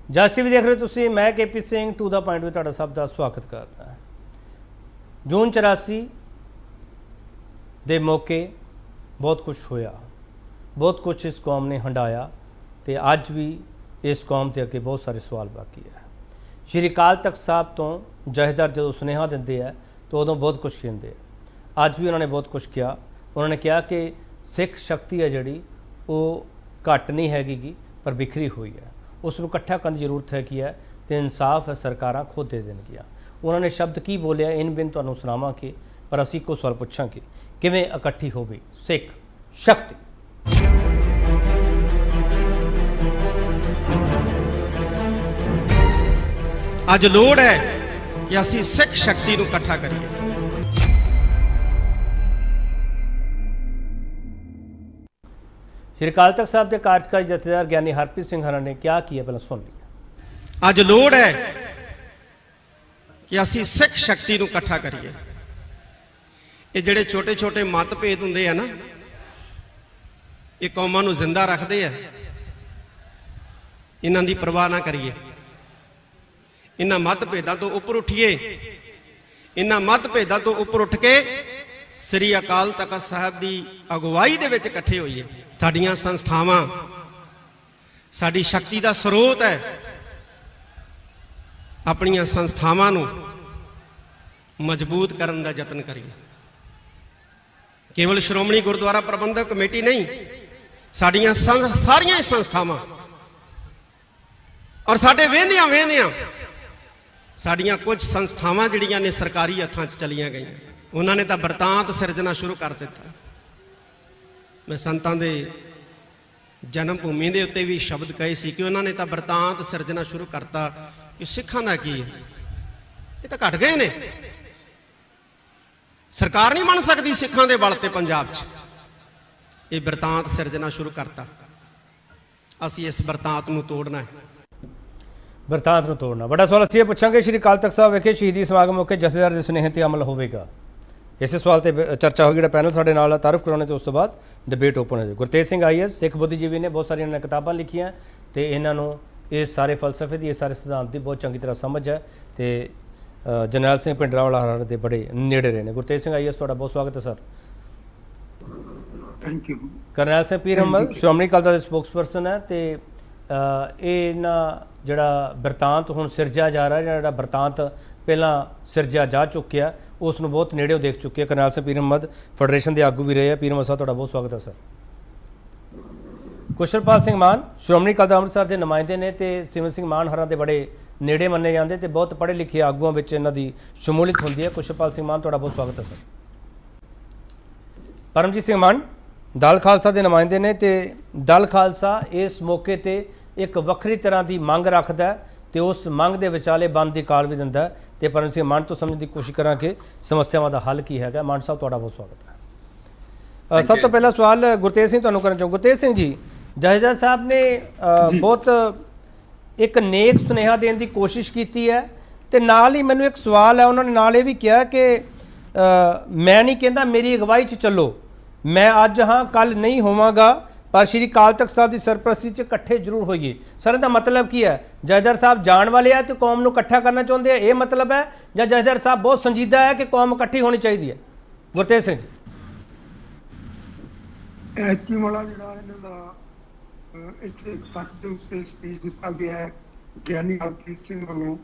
ਜਸ TV ਦੇਖ ਰਹੇ ਹੋ ਤੁਸੀਂ। मैं KP Singh to the point ਵਿੱਚ ਤੁਹਾਡਾ ਸਭ ਦਾ ਸਵਾਗਤ ਕਰਦਾ। जून 84 ਦੇ ਮੌਕੇ बहुत कुछ होया, बहुत कुछ इस कौम ने हंडाया तो अज भी इस कौम के अगे बहुत सारे सवाल बाकी है। श्री अकाल तख्त साहब तो जथेदार जो सुनेहा देंगे है तो उदों बहुत कुछ कहते हैं। अज भी उन्होंने बहुत कुछ किया। उन्होंने कहा कि सिख शक्ति है जी वो घट नहीं हैगी पर बिखरी हुई है, उसनूं इकट्ठा करने की जरूरत हैगी है तो इंसाफ है सरकारां खुद दे देणगियां। उन्होंने शब्द की बोलिया इन बिन तुहानूं सुणावांगे, पर असीं इक्को सवाल पुछांगे किवें इकट्ठी होवे सिख शक्ति। अज लोड़ है कि असीं सिख शक्ति नूं इकट्ठा करिए। श्री अकाल तख्त साहब के कार्यकारी जथेदार ज्ञानी हरप्रीत सिंह हरां ने क्या किया, पहले सुन लिया। अज लोड़ है कि असीं सिख शक्ति नूं इकट्ठा करिए। ये जिहड़े छोटे छोटे मतभेद हुंदे आ ना, ये कौमां नूं जिंदा रखदे आ। इन्हां दी परवाह ना करिए। इन्हां मतभेदां तो उपर उठिए। इन्हां मतभेदां तो उपर उठ के श्री अकाल तख्त साहब की अगुवाई दे विच इकट्ठे होइए। साडियां संस्थावां साडी शक्ति का स्रोत है। अपनियां संस्थावां नूं मजबूत करन दा यतन करिए। केवल श्रोमणी गुरुद्वारा प्रबंधक कमेटी नहीं, साडियां सारियां संस्थावां और साडे वेंदियां वेंदियां साडियां कुछ संस्थावां जिहड़ियां ने सरकारी हत्थां 'च चलियां गईयां। उन्होंने तो बरतांत सिरजना शुरू कर दिता। मैं संतां दे जन्म भूमि के उत्ते भी शब्द कहे सी कि उन्होंने तो बरतांत सिरजना शुरू करता कि सिखां दा की है, ये तो घट गए ने। सरकार नहीं बन सकती सिखां दे बल ते पंजाब च। ये बरतांत सिरजना शुरू करता। असीं इस बरतांत नूं तोड़ना है। बरतांत नूं तोड़ना बड़ा सवाल। असीं पुछांगे श्री अकाल तख्त साहब विखे शहीदी समागम मौके जथेदार के सुनेहे ते अमल होवेगा। इस सवाल पर चर्चा होगी। जो पैनल साडे नाल तारुफ कराने तो उस तो बाद डिबेट ओपन हो। गुरतेज सिंह IAS सिख बुद्धिजीवी ने बहुत सारिया किताबां लिखियां तो इन्हों ये सारे फलसफे की, ये सारे सिद्धांत की बहुत चंगी तरह समझ है। तो जरनैल सिंह भिंडरांवाला हरां दे बड़े नेड़े रहे हैं। गुरतेज सिंह IAS तुहाडा बहुत स्वागत है sir. Thank you. Karnail Singh Pir Ahmad Shiromani Akali Dal they spokesperson है। तो इन्हां जिहड़ा बरतांत हुण सिरजा जा रहा है, जिहड़ा बरतांत पहलां सिरजा जा चुकिया उसनूं बहुत नेड़ेओ देख चुके हैं। करनैल सिंह पीर अहमद फैडरेशन के आगू भी रहे हैं। पीर अहमद साहब तुहाडा बहुत स्वागत है सर। कुशलपाल सिंह मान श्रोमणी अकाली दल अमृतसर के नुमाइंदे ने तो सिमरन सिंह मान हरां दे बड़े नेड़े मन्ने जाते तो बहुत पढ़े लिखे आगुआं विच इन्हां दी शमूलियत होंदी है। कुशलपाल सिंह मान तुहाडा बहुत स्वागत है सर। परमजीत सिंह मान दल खालसा के नुमाइंदे ने तो दल खालसा इस मौके पर एक वक्री तरह की मंग रखता है तो उस मंग के विचाले बंद की काल भी दिंदा है। तो परम सिंह मान तो समझने की कोशिश करा कि समस्यावां का हल की है। मान साहब तुहाडा बहुत स्वागत है। सब तो पहला सवाल गुरतेज सिंह तुहानूं करना चाहूँ। गुरतेज सिंह जी, जथेदार साहब ने बहुत एक नेक सुनेहा देने की कोशिश की है तो नाल ही मैनूं एक सवाल है। उन्होंने नाल ये भी कहा कि मैं नहीं कहता मेरी अगवाई च चलो, मैं अज हाँ कल नहीं होवांगा, पर श्री अकाल तख्त साहब की सरपरस्ती च इकट्ठे जरूर होइए। सर इहदा मतलब की है? जथेदार साहब जाण वाले है तो कौम नूं इकट्ठा करना चाहते हैं, ये मतलब है, या जथेदार साहब बहुत संजीदा है कि कौम इकट्ठी होनी चाहिए है? गुरतेज सिंह जी ਐਤਕੀ ਵਾਲਾ ਜਿਹੜਾ ਇਹਨਾਂ ਦਾ ਇੱਥੇ ਸੱਚ ਦੇ ਉੱਤੇ ਸਪੀਚ ਦਿੱਤਾ ਗਿਆ ਹੈ ਗਿਆਨੀ ਹਰਪ੍ਰੀਤ ਸਿੰਘ ਵੱਲੋਂ,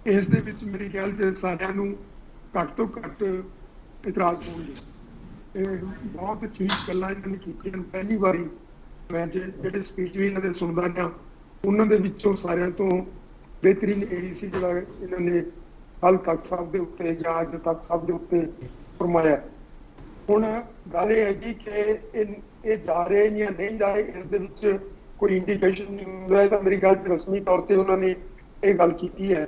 ਇਸ ਦੇ ਵਿੱਚ ਮੇਰੇ ਖਿਆਲ 'ਚ ਸਾਰਿਆਂ ਨੂੰ ਘੱਟ ਤੋਂ ਘੱਟ ਇਤਰਾਜ਼ ਹੋਣਗੇ। ਇਹ ਬਹੁਤ ਠੀਕ ਗੱਲਾਂ ਇਹਨਾਂ ਨੇ ਕੀਤੀਆਂ। ਪਹਿਲੀ ਵਾਰੀ ਮੈਂ ਜਿਹੜੇ ਸਪੀਚ ਵੀ ਇਹਨਾਂ ਦੇ ਸੁਣਦਾ ਰਿਹਾ, ਉਹਨਾਂ ਦੇ ਵਿੱਚੋਂ ਸਾਰਿਆਂ ਤੋਂ ਬਿਹਤਰੀਨ ਇਹੀ ਸੀ ਜਿਹੜਾ ਇਹਨਾਂ ਨੇ ਕੱਲ੍ਹ ਤਖ਼ਤ ਸਾਹਿਬ ਦੇ ਉੱਤੇ ਜਾਂ ਅੱਜ ਤਖ਼ਤ ਸਾਹਿਬ ਦੇ ਉੱਤੇ ਫਰਮਾਇਆ। ਹੁਣ ਗੱਲ ਇਹ ਹੈਗੀ ਕਿ ਇਹ ਜਾ ਰਹੇ ਜਾਂ ਨਹੀਂ ਜਾ ਰਹੇ, ਇਸ ਦੇ ਵਿੱਚ ਕੋਈ ਇੰਡੀਕੇਸ਼ਨ ਨਹੀਂ ਹੁੰਦਾ। ਤਾਂ ਮੇਰੀ ਗੱਲ 'ਚ ਰਸਮੀ ਤੌਰ ਤੇ ਉਹਨਾਂ ਨੇ ਇਹ ਗੱਲ ਕੀਤੀ ਹੈ।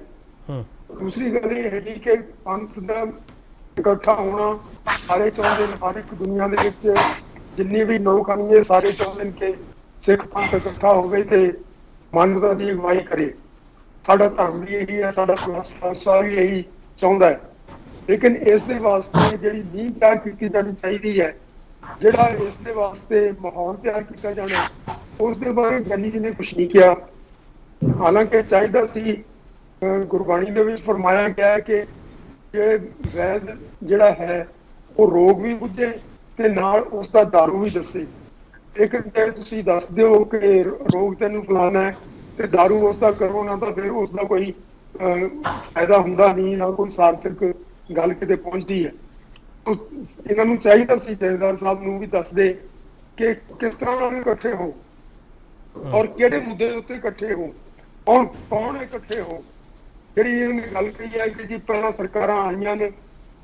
ਦੂਸਰੀ ਗੱਲ ਇਹ ਹੈਗੀ ਕਿ ਪੰਥ ਦਾ ਇਕੱਠਾ ਹੋਣਾ ਸਾਰੇ ਚਾਹੁੰਦੇ ਨੇ। ਹਰ ਇੱਕ ਦੁਨੀਆ ਦੇ ਵਿੱਚ ਜਿੰਨੇ ਵੀ ਲੋਕ ਆਣਗੇ ਸਾਰੇ ਚਾਹੁੰਦੇ ਨੇ ਕਿ ਸਿੱਖ ਪੰਥ ਇਕੱਠਾ ਹੋਵੇ ਤੇ ਮਾਨਵਤਾ ਦੀ ਅਗਵਾਈ ਕਰੇ। ਸਾਡਾ ਧਰਮ ਵੀ ਇਹੀ ਹੈ, ਸਾਡਾ ਫਲਸਫਾ ਵੀ ਇਹੀ ਚਾਹੁੰਦਾ ਹੈ। लेकिन इस दे वास्ते जिहड़ी नींह तैयार की जानी चाहिए है, जिहड़ा इस दे वास्ते माहौल तैयार किया जाना, उस दे बारे ज्ञानी जी ने कुछ नहीं किया। ਹਾਲਾਂਕਿ ਚਾਹੀਦਾ ਸੀ, ਗੁਰਬਾਣੀ ਦੇ ਵਿੱਚ ਫਰਮਾਇਆ ਗਿਆ ਹੈ ਕਿ ਜਿਹੜੇ ਵੈਦ ਜਿਹੜਾ ਹੈ ਉਹ ਰੋਗ ਵੀ ਬੁੱਝੇ ਤੇ ਨਾਲ ਉਸ ਦਾ ਦਾਰੂ ਵੀ ਦੱਸੇ। ਲੇਕਿਨ ਜੇ ਤੁਸੀਂ ਦੱਸ ਦਿਓ ਕਿ ਰੋਗ ਤੈਨੂੰ ਫਲਾਣਾ ਹੈ ਤੇ ਦਾਰੂ ਉਸ ਦਾ ਕਰੋ ਨਾ, ਤਾਂ ਫਿਰ ਉਸ ਦਾ ਕੋਈ ਫਾਇਦਾ ਹੁੰਦਾ ਨਹੀਂ, ਨਾ ਕੋਈ ਸਾਰਥਕ ਗੱਲ ਕਿਤੇ ਪਹੁੰਚਦੀ ਹੈ। ਇਹਨਾਂ ਨੂੰ ਚਾਹੀਦਾ ਸੀ ਜਥੇਦਾਰ ਸਾਹਿਬ ਨੂੰ ਵੀ ਦੱਸਦੇ ਕਿ ਕਿਸ ਤਰ੍ਹਾਂ ਉਹਨਾਂ ਨੂੰ ਇਕੱਠੇ ਹੋ ਔਰ ਕਿਹੜੇ ਮੁੱਦੇ ਉੱਤੇ ਇਕੱਠੇ ਹੋ, ਕੌਣ ਇਕੱਠੇ ਹੋ। ਜਿਹੜੀ ਇਹਨੇ ਗੱਲ ਕਹੀ ਹੈ ਕਿ ਜੀ ਪਹਿਲਾਂ ਸਰਕਾਰਾਂ ਆਈਆਂ ਨੇ,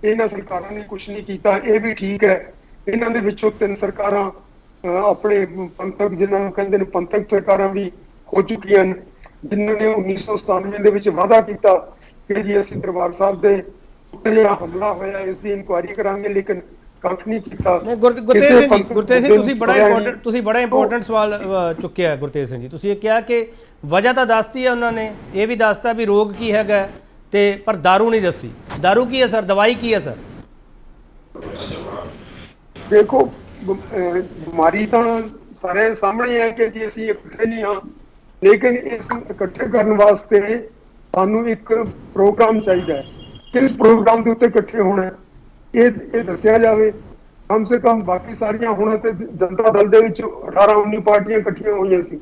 ਇਹਨਾਂ ਸਰਕਾਰਾਂ ਨੇ ਕੁਝ ਨਹੀਂ ਕੀਤਾ, ਇਹ ਵੀ ਠੀਕ ਹੈ। ਇਹਨਾਂ ਦੇ ਵਿੱਚੋਂ 3 ਸਰਕਾਰਾਂ ਆਪਣੇ ਪੰਥਕ, ਜਿਹਨਾਂ ਨੂੰ ਕਹਿੰਦੇ ਨੇ ਪੰਥਕ ਸਰਕਾਰਾਂ ਵੀ ਹੋ ਚੁੱਕੀਆਂ ਨੇ, ਜਿਨ੍ਹਾਂ ਨੇ 1997 ਦੇ ਵਿੱਚ ਵਾਅਦਾ ਕੀਤਾ ਕਿ ਜੀ ਅਸੀਂ ਦਰਬਾਰ ਸਾਹਿਬ ਦੇ ਉੱਤੇ ਜਿਹੜਾ ਹਮਲਾ ਹੋਇਆ ਇਸ ਦੀ ਇਨਕੁਆਇਰੀ ਕਰਾਂਗੇ, ਲੇਕਿਨ ਕੱਖ ਨਹੀਂ ਕੀਤਾ। ਗੁਰਤੇਜ ਸਿੰਘ ਤੁਸੀਂ ਬੜਾ ਇੰਪੋਰਟੈਂਟ ਸਵਾਲ ਚੁੱਕਿਆ ਹੈ। ਗੁਰਤੇਜ ਸਿੰਘ ਜੀ, ਤੁਸੀਂ ਇਹ ਕਿਹਾ ਕਿ ਵਜ੍ਹਾ ਤਾਂ ਦੱਸਤੀ ਹੈ ਉਹਨਾਂ ਨੇ, ਇਹ ਵੀ ਦੱਸਤਾ ਵੀ ਰੋਗ ਕੀ ਹੈਗਾ, ਤੇ ਪਰ ਦਾਰੂ ਨਹੀਂ ਦੱਸੀ। ਦਾਰੂ ਕੀ ਹੈ ਸਰ, ਦਵਾਈ ਕੀ ਹੈ ਸਰ? ਦੇਖੋ, ਬਿਮਾਰੀ ਤਾਂ ਸਾਰੇ ਸਾਹਮਣੇ ਹੈ ਕਿ ਜੀ ਅਸੀਂ ਇਕੱਠੇ ਨਹੀਂ ਹਾਂ, ਲੇਕਿਨ ਇਸ ਨੂੰ ਇਕੱਠੇ ਕਰਨ ਵਾਸਤੇ ਸਾਨੂੰ ਇੱਕ ਪ੍ਰੋਗਰਾਮ ਚਾਹੀਦਾ ਹੈ। ਕਿਸ ਪ੍ਰੋਗਰਾਮ ਦੇ ਉੱਤੇ ਇਕੱਠੇ ਹੋਣਾ ਇਹ ਦੱਸਿਆ ਜਾਵੇ। ਕਮ ਸੇ ਕਮ ਬਾਕੀ ਸਾਰੀਆਂ ਹੁਣ ਤੇ ਜਨਤਾ ਦਲ ਦੇ ਵਿੱਚ 18-19 ਪਾਰਟੀਆਂ ਇਕੱਠੀਆਂ ਹੋਈਆਂ ਸੀ।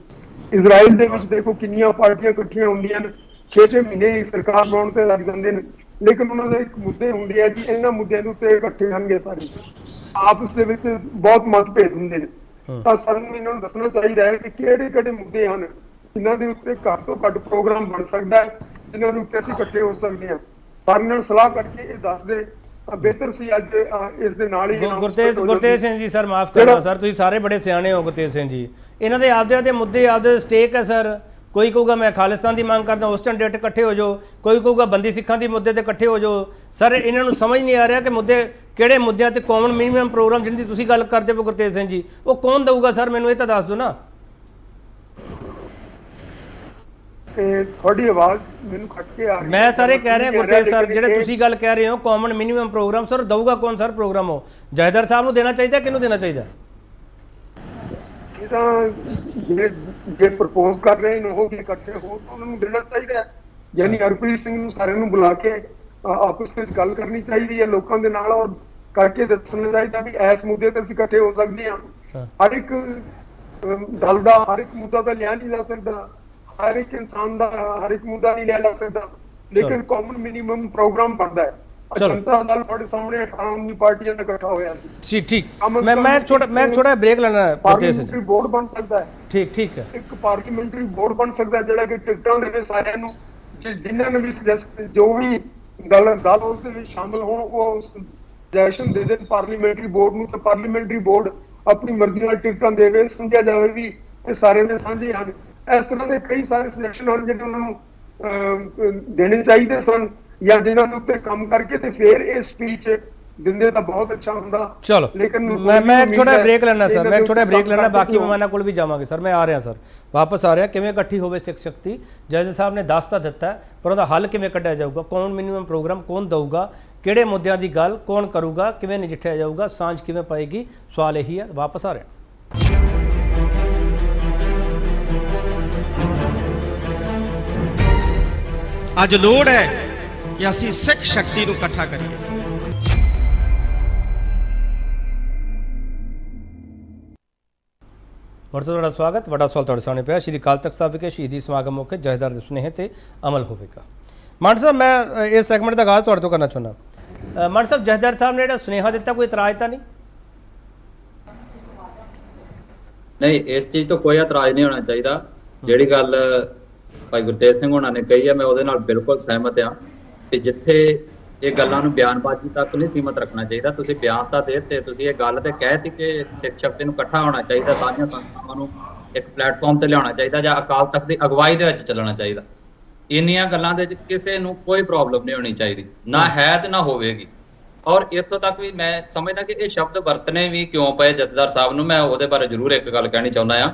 ਇਜ਼ਰਾਈਲ ਦੇ ਵਿੱਚ ਦੇਖੋ ਕਿੰਨੀਆਂ ਪਾਰਟੀਆਂ ਇਕੱਠੀਆਂ ਹੁੰਦੀਆਂ ਨੇ, 6-6 ਮਹੀਨੇ ਹੀ ਸਰਕਾਰ ਬਣਾਉਣ ਤੇ ਲੱਗ ਜਾਂਦੇ ਨੇ, ਲੇਕਿਨ ਉਹਨਾਂ ਦੇ ਇੱਕ ਮੁੱਦੇ ਹੁੰਦੇ ਆ ਜੀ, ਇਹਨਾਂ ਮੁੱਦਿਆਂ ਦੇ ਉੱਤੇ ਇਕੱਠੇ ਹੋਣਗੇ ਸਾਰੇ। ਆਪਸ ਦੇ ਵਿੱਚ ਬਹੁਤ ਮਤਭੇਦ ਹੁੰਦੇ ਨੇ, ਤਾਂ ਸਾਨੂੰ ਇਹਨਾਂ ਨੂੰ ਦੱਸਣਾ ਚਾਹੀਦਾ ਹੈ ਕਿ ਕਿਹੜੇ ਮੁੱਦੇ ਹਨ ਜਿਨ੍ਹਾਂ ਦੇ ਉੱਤੇ ਘੱਟ ਤੋਂ ਘੱਟ ਪ੍ਰੋਗਰਾਮ ਬਣ ਸਕਦਾ ਹੈ, ਜਿਨ੍ਹਾਂ ਦੇ ਉੱਤੇ ਅਸੀਂ ਇਕੱਠੇ ਹੋ ਸਕਦੇ ਹਾਂ। ਸਾਰਿਆਂ ਨਾਲ ਸਲਾਹ ਕਰਕੇ ਇਹ ਦੱਸ ਦੇ ਬਿਹਤਰ ਸੀ। ਅੱਜ ਇਸ ਦੇ ਨਾਲ ਹੀ ਗੁਰਤੇਜ ਸਿੰਘ ਜੀ, ਸਰ ਮਾਫ ਕਰਨਾ ਸਰ, ਤੁਸੀਂ ਸਾਰੇ ਬੜੇ ਸਿਆਣੇ ਹੋ ਗੁਰਤੇਜ ਸਿੰਘ ਜੀ। ਇਹਨਾਂ ਦੇ ਆਪਦੇ ਮੁੱਦੇ, ਆਪਦੇ ਸਟੇਕ ਹੈ ਸਰ। ਕੋਈ ਕਹੂਗਾ ਮੈਂ ਖਾਲਿਸਤਾਨ ਦੀ ਮੰਗ ਕਰਦਾ, ਉਸ ਝੰਡੇ ਤੇ ਇਕੱਠੇ ਹੋ ਜਾਓ। ਕੋਈ ਕਹੂਗਾ ਬੰਦੀ ਸਿੱਖਾਂ ਦੀ ਮੁੱਦੇ ਤੇ ਇਕੱਠੇ ਹੋ ਜਾਓ। ਸਰ ਇਹਨਾਂ ਨੂੰ ਸਮਝ ਨਹੀਂ ਆ ਰਿਹਾ ਕਿ ਮੁੱਦੇ ਕਿਹੜੇ ਮੁੱਦਿਆਂ ਤੇ ਕਾਮਨ ਮਿਨੀਮਮ ਪ੍ਰੋਗਰਾਮ ਜਿਹਦੀ ਤੁਸੀਂ ਗੱਲ ਕਰਦੇ ਹੋ ਗੁਰਤੇਜ ਸਿੰਘ ਜੀ, ਉਹ ਕੌਣ ਦਊਗਾ ਸਰ? ਮੈਨੂੰ ਇਹ ਤਾਂ ਦੱਸ ਦਿਓ ਨਾ। ਤੁਹਾਡੀ ਆਵਾਜ਼ ਮੈਨੂੰ ਖੱਟ ਕੇ ਆ ਰਹੀ ਹੈ। ਮੈਂ ਸਾਰੇ ਕਹਿ ਰਿਹਾ ਗੁਰਤੇਜ ਸਰ, ਜਿਹੜੇ ਤੁਸੀਂ ਗੱਲ ਕਹਿ ਰਹੇ ਹੋ ਕਾਮਨ ਮਿਨੀਮਮ ਪ੍ਰੋਗਰਾਮ, ਸਰ ਦਊਗਾ ਕੌਣ ਸਰ ਪ੍ਰੋਗਰਾਮ? ਉਹ ਜਥੇਦਾਰ ਸਾਹਿਬ ਨੂੰ ਦੇਣਾ ਚਾਹੀਦਾ, ਕਿਹਨੂੰ ਦੇਣਾ ਚਾਹੀਦਾ? ਇਹ ਤਾਂ ਜੇ ਪ੍ਰਪੋਜ਼ ਕਰ ਰਹੇ ਨੇ ਉਹ ਇਕੱਠੇ ਹੋ ਤਾਂ ਉਹਨਾਂ ਨੂੰ ਦੇਣਾ ਚਾਹੀਦਾ ਹੈ। ਯਾਨੀ ਹਰਪ੍ਰੀਤ ਸਿੰਘ ਨੂੰ ਸਾਰਿਆਂ ਨੂੰ ਬੁਲਾ ਕੇ ਆਪਸ ਵਿੱਚ ਗੱਲ ਕਰਨੀ ਚਾਹੀਦੀ ਹੈ ਲੋਕਾਂ ਦੇ ਨਾਲ, ਔਰ ਕਰਕੇ ਦੱਸਣਾ ਚਾਹੀਦਾ ਵੀ ਇਸ ਮੁੱਦੇ ਤੇ ਅਸੀਂ ਇਕੱਠੇ ਹੋ ਸਕਦੇ ਹਾਂ। ਹਰ ਇੱਕ ਦਲ ਦਾ ਹਰ ਇੱਕ ਮੁੱਦਾ ਤਾਂ ਲਿਆ ਨਹੀਂ ਜਾ ਸਕਦਾ, ਹਰ ਇੱਕ ਇਨਸਾਨ ਦਾ ਹਰ ਇੱਕ ਮੁੱਦਾ ਨਹੀਂ ਲਿਆ ਜਾ ਸਕਦਾ, ਲੇਕਿਨ ਕਾਮਨ ਮਿਨੀਮਮ ਪ੍ਰੋਗਰਾਮ ਬਣਦਾ ਹੈ। ਜਨਤਾ ਦਲ ਤੁਹਾਡੇ ਸਾਹਮਣੇ 18-19 ਪਾਰਟੀਆਂ ਦਾ ਇਕੱਠਾ ਹੋਇਆ ਸੀ। ਠੀਕ, ਮੈਂ ਛੋਟਾ ਬ੍ਰੇਕ ਲੈਣਾ ਹੈ। ਪਾਰਲੀਮੈਂਟਰੀ ਬੋਰਡ ਬਣ ਸਕਦਾ ਹੈ। ਠੀਕ ਹੈ, ਇੱਕ ਪਾਰਲੀਮੈਂਟਰੀ ਬੋਰਡ ਬਣ ਸਕਦਾ ਜਿਹੜਾ ਕਿ ਟਿਕਟਾਂ ਦੇਵੇ ਸਾਰਿਆਂ ਨੂੰ, ਜਿਨ੍ਹਾਂ ਨੇ ਵੀ ਜੋ ਵੀ ਦਲ ਉਸ ਦੇ ਵਿੱਚ ਸ਼ਾਮਲ ਹੋਣ ਉਹ ਸੁਜੈਸ਼ਨ ਦੇ ਦੇਣ ਪਾਰਲੀਮੈਂਟਰੀ ਬੋਰਡ ਨੂੰ, ਤੇ ਪਾਰਲੀਮੈਂਟਰੀ ਬੋਰਡ ਆਪਣੀ ਮਰਜ਼ੀ ਨਾਲ ਟਿਕਟਾਂ ਦੇਵੇ। ਸਮਝਿਆ ਜਾਵੇ ਵੀ ਇਹ ਸਾਰਿਆਂ ਦੇ ਸਾਂਝੇ ਹਨ। ਇਸ ਤਰ੍ਹਾਂ ਦੇ ਕਈ ਸਾਰੇ ਸੁਜੈਸ਼ਨ ਹਨ ਜਿਹੜੇ ਉਹਨਾਂ ਨੂੰ ਦੇਣੇ ਚਾਹੀਦੇ ਸਨ, ਜਾਂ ਜਿਨ੍ਹਾਂ ਦੇ ਉੱਤੇ ਕੰਮ ਕਰਕੇ ਤੇ ਫਿਰ ਇਹ ਸਪੀਚ ਦਿੰਦੇ ਤਾਂ ਬਹੁਤ ਅੱਛਾ ਹੁੰਦਾ। ਚਲੋ, ਲੇਕਿਨ ਮੈਂ ਇੱਕ ਛੋਟਾ ਬ੍ਰੇਕ ਲੈਣਾ ਸਰ, ਮੈਂ ਛੋਟਾ ਬ੍ਰੇਕ ਲੈਣਾ, ਬਾਕੀ ਮਹਿਮਾਨਾਂ ਕੋਲ ਵੀ ਜਾਵਾਂਗੇ ਸਰ। ਮੈਂ ਆ ਰਿਹਾ ਸਰ, ਵਾਪਸ ਆ ਰਿਹਾ। ਕਿਵੇਂ ਇਕੱਠੀ ਹੋਵੇ ਸਿੱਖ ਸ਼ਕਤੀ? ਜੱਜ ਸਾਹਿਬ ਨੇ ਦੱਸ ਤਾਂ ਦਿੱਤਾ, ਪਰ ਉਹਦਾ ਹੱਲ ਕਿਵੇਂ ਕੱਢਿਆ ਜਾਊਗਾ? ਕੌਣ ਮਿਨੀਮਮ ਪ੍ਰੋਗਰਾਮ ਕੌਣ ਦਊਗਾ? ਕਿਹੜੇ ਮੁੱਦਿਆਂ ਦੀ ਗੱਲ ਕੌਣ ਕਰੂਗਾ? ਕਿਵੇਂ ਨਜਿੱਠਿਆ ਜਾਊਗਾ? ਸਾਂਝ ਕਿਵੇਂ ਪਏਗੀ? ਸਵਾਲ ਇਹੀ ਹੈ। ਵਾਪਸ ਆ ਰਿਹਾ। ਅੱਜ ਲੋੜ ਹੈ ਕਿ ਅਸੀਂ ਸਿੱਖ ਸ਼ਕਤੀ ਨੂੰ ਇਕੱਠਾ ਕਰੀਏ। ਤੁਹਾਡਾ ਸਵਾਗਤ। ਵੱਡਾ ਸਵਾਲ ਤੁਹਾਡੇ ਸਾਹਮਣੇ ਪਿਆ। ਸ਼੍ਰੀ ਅਕਾਲ ਤਖਤ ਸਾਹਿਬ ਵਿਖੇ ਸ਼ਹੀਦੀ ਸਮਾਗਮ ਮੌਕੇ ਜਥੇਦਾਰ ਦੇ ਸੁਨੇਹੇ ਤੇ ਅਮਲ ਹੋਵੇਗਾ। ਮਾਨ ਸਾਹਿਬ, ਮੈਂ ਇਸ ਸੈਗਮੈਂਟ ਦਾ ਆਗਾਜ਼ ਤੁਹਾਡੇ ਤੋਂ ਕਰਨਾ ਚਾਹੁੰਦਾ। ਮਾਨ ਸਾਹਿਬ, ਜਥੇਦਾਰ ਸਾਹਿਬ ਨੇ ਜਿਹੜਾ ਸੁਨੇਹਾ ਦਿੱਤਾ, ਕੋਈ ਇਤਰਾਜ਼ ਤਾਂ ਨਹੀਂ? ਨਹੀਂ, ਇਸ ਚੀਜ਼ ਤੋਂ ਕੋਈ ਇਤਰਾਜ਼ ਨਹੀਂ ਹੋਣਾ ਚਾਹੀਦਾ। ਜਿਹੜੀ ਗੱਲ ਭਾਈ ਗੁਰਤੇਜ ਸਿੰਘ ਹੋਣਾ ਨੇ ਕਹੀ ਹੈ, ਮੈਂ ਉਹਦੇ ਨਾਲ ਬਿਲਕੁਲ ਸਹਿਮਤ ਹਾਂ ਕਿ ਜਿੱਥੇ ਇਹ ਗੱਲਾਂ ਨੂੰ ਬਿਆਨਬਾਜ਼ੀ ਤੱਕ ਨਹੀਂ ਸੀਮਤ ਰੱਖਣਾ ਚਾਹੀਦਾ। ਤੁਸੀਂ ਬਿਆਨ ਤਾਂ ਦੇ ਦਿੱਤੇ, ਤੁਸੀਂ ਇਹ ਗੱਲ ਤੇ ਕਹਿਤੀ ਕਿ ਸਿੱਖ ਸ਼ਕਤੀ ਨੂੰ ਇਕੱਠਾ ਹੋਣਾ ਚਾਹੀਦਾ, ਸਾਰੀਆਂ ਸੰਸਥਾਵਾਂ ਨੂੰ ਇੱਕ ਪਲੇਟਫਾਰਮ ਤੇ ਲਿਆਉਣਾ ਚਾਹੀਦਾ, ਜਾਂ ਅਕਾਲ ਤਖਤ ਦੀ ਅਗਵਾਈ ਦੇ ਵਿੱਚ ਚੱਲਣਾ ਚਾਹੀਦਾ। ਇੰਨੀਆਂ ਗੱਲਾਂ ਦੇ ਵਿੱਚ ਕਿਸੇ ਨੂੰ ਕੋਈ ਪ੍ਰੋਬਲਮ ਨਹੀਂ ਹੋਣੀ ਚਾਹੀਦੀ, ਨਾ ਹੈ ਤੇ ਨਾ ਹੋਵੇਗੀ। ਔਰ ਇੱਥੋਂ ਤੱਕ ਵੀ ਮੈਂ ਸਮਝਦਾ ਕਿ ਇਹ ਸ਼ਬਦ ਵਰਤਨੇ ਵੀ ਕਿਉਂ ਪਏ ਜਥੇਦਾਰ ਸਾਹਿਬ ਨੂੰ, ਮੈਂ ਉਹਦੇ ਬਾਰੇ ਜ਼ਰੂਰ ਇੱਕ ਗੱਲ ਕਹਿਣੀ ਚਾਹੁੰਦਾ ਹਾਂ।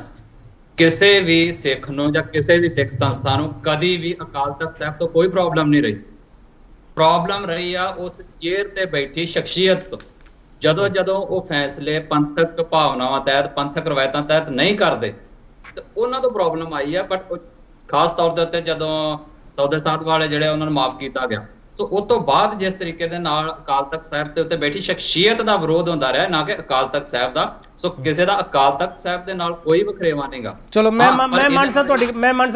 ਕਿਸੇ ਵੀ ਸਿੱਖ ਨੂੰ ਜਾਂ ਕਿਸੇ ਵੀ ਸਿੱਖ ਸੰਸਥਾ ਨੂੰ ਕਦੀ ਵੀ ਅਕਾਲ ਤਖਤ ਸਾਹਿਬ ਤੋਂ ਕੋਈ ਪ੍ਰੋਬਲਮ ਨਹੀਂ ਰਹੀ। ਪ੍ਰੋਬਲਮ ਰਹੀ ਆ ਉਸ ਚੇਅਰ ਤੇ ਬੈਠੀ ਸ਼ਖਸੀਅਤ ਤੋਂ, ਜਦੋਂ ਉਹ ਫੈਸਲੇ ਪੰਥਕ ਭਾਵਨਾਵਾਂ ਤਹਿਤ, ਪੰਥਕ ਰਵਾਇਤਾਂ ਤਹਿਤ ਨਹੀਂ ਕਰਦੇ ਤੇ ਉਹਨਾਂ ਤੋਂ ਪ੍ਰੋਬਲਮ ਆਈ ਆ। ਬਟ ਖਾਸ ਤੌਰ ਦੇ ਉੱਤੇ ਜਦੋਂ ਸੌਦੇ ਸਾਧ ਵਾਲੇ ਜਿਹੜੇ ਉਹਨਾਂ ਨੂੰ ਮਾਫ ਕੀਤਾ ਗਿਆ। ਸੋ ਉਸ ਤੋਂ ਬਾਅਦ ਜਿਸ ਤਰੀਕੇ ਦੇ ਨਾਲ ਅਕਾਲ ਤਖਤ ਸਾਹਿਬ ਦੇ ਉੱਤੇ ਬੈਠੀ ਸ਼ਖਸੀਅਤ ਦਾ ਵਿਰੋਧ ਹੁੰਦਾ ਰਿਹਾ, ਨਾ ਕਿ ਅਕਾਲ ਤਖਤ ਸਾਹਿਬ ਦਾ। ਸੋ ਕਿਸੇ ਦਾ ਅਕਾਲ ਤਖਤ ਸਾਹਿਬ ਦੇ ਨਾਲ ਕੋਈ ਵਖਰੇਵਾ ਨਹੀਂਗਾ। ਚਲੋ ਮੈਂ ਮਾਨਸਾ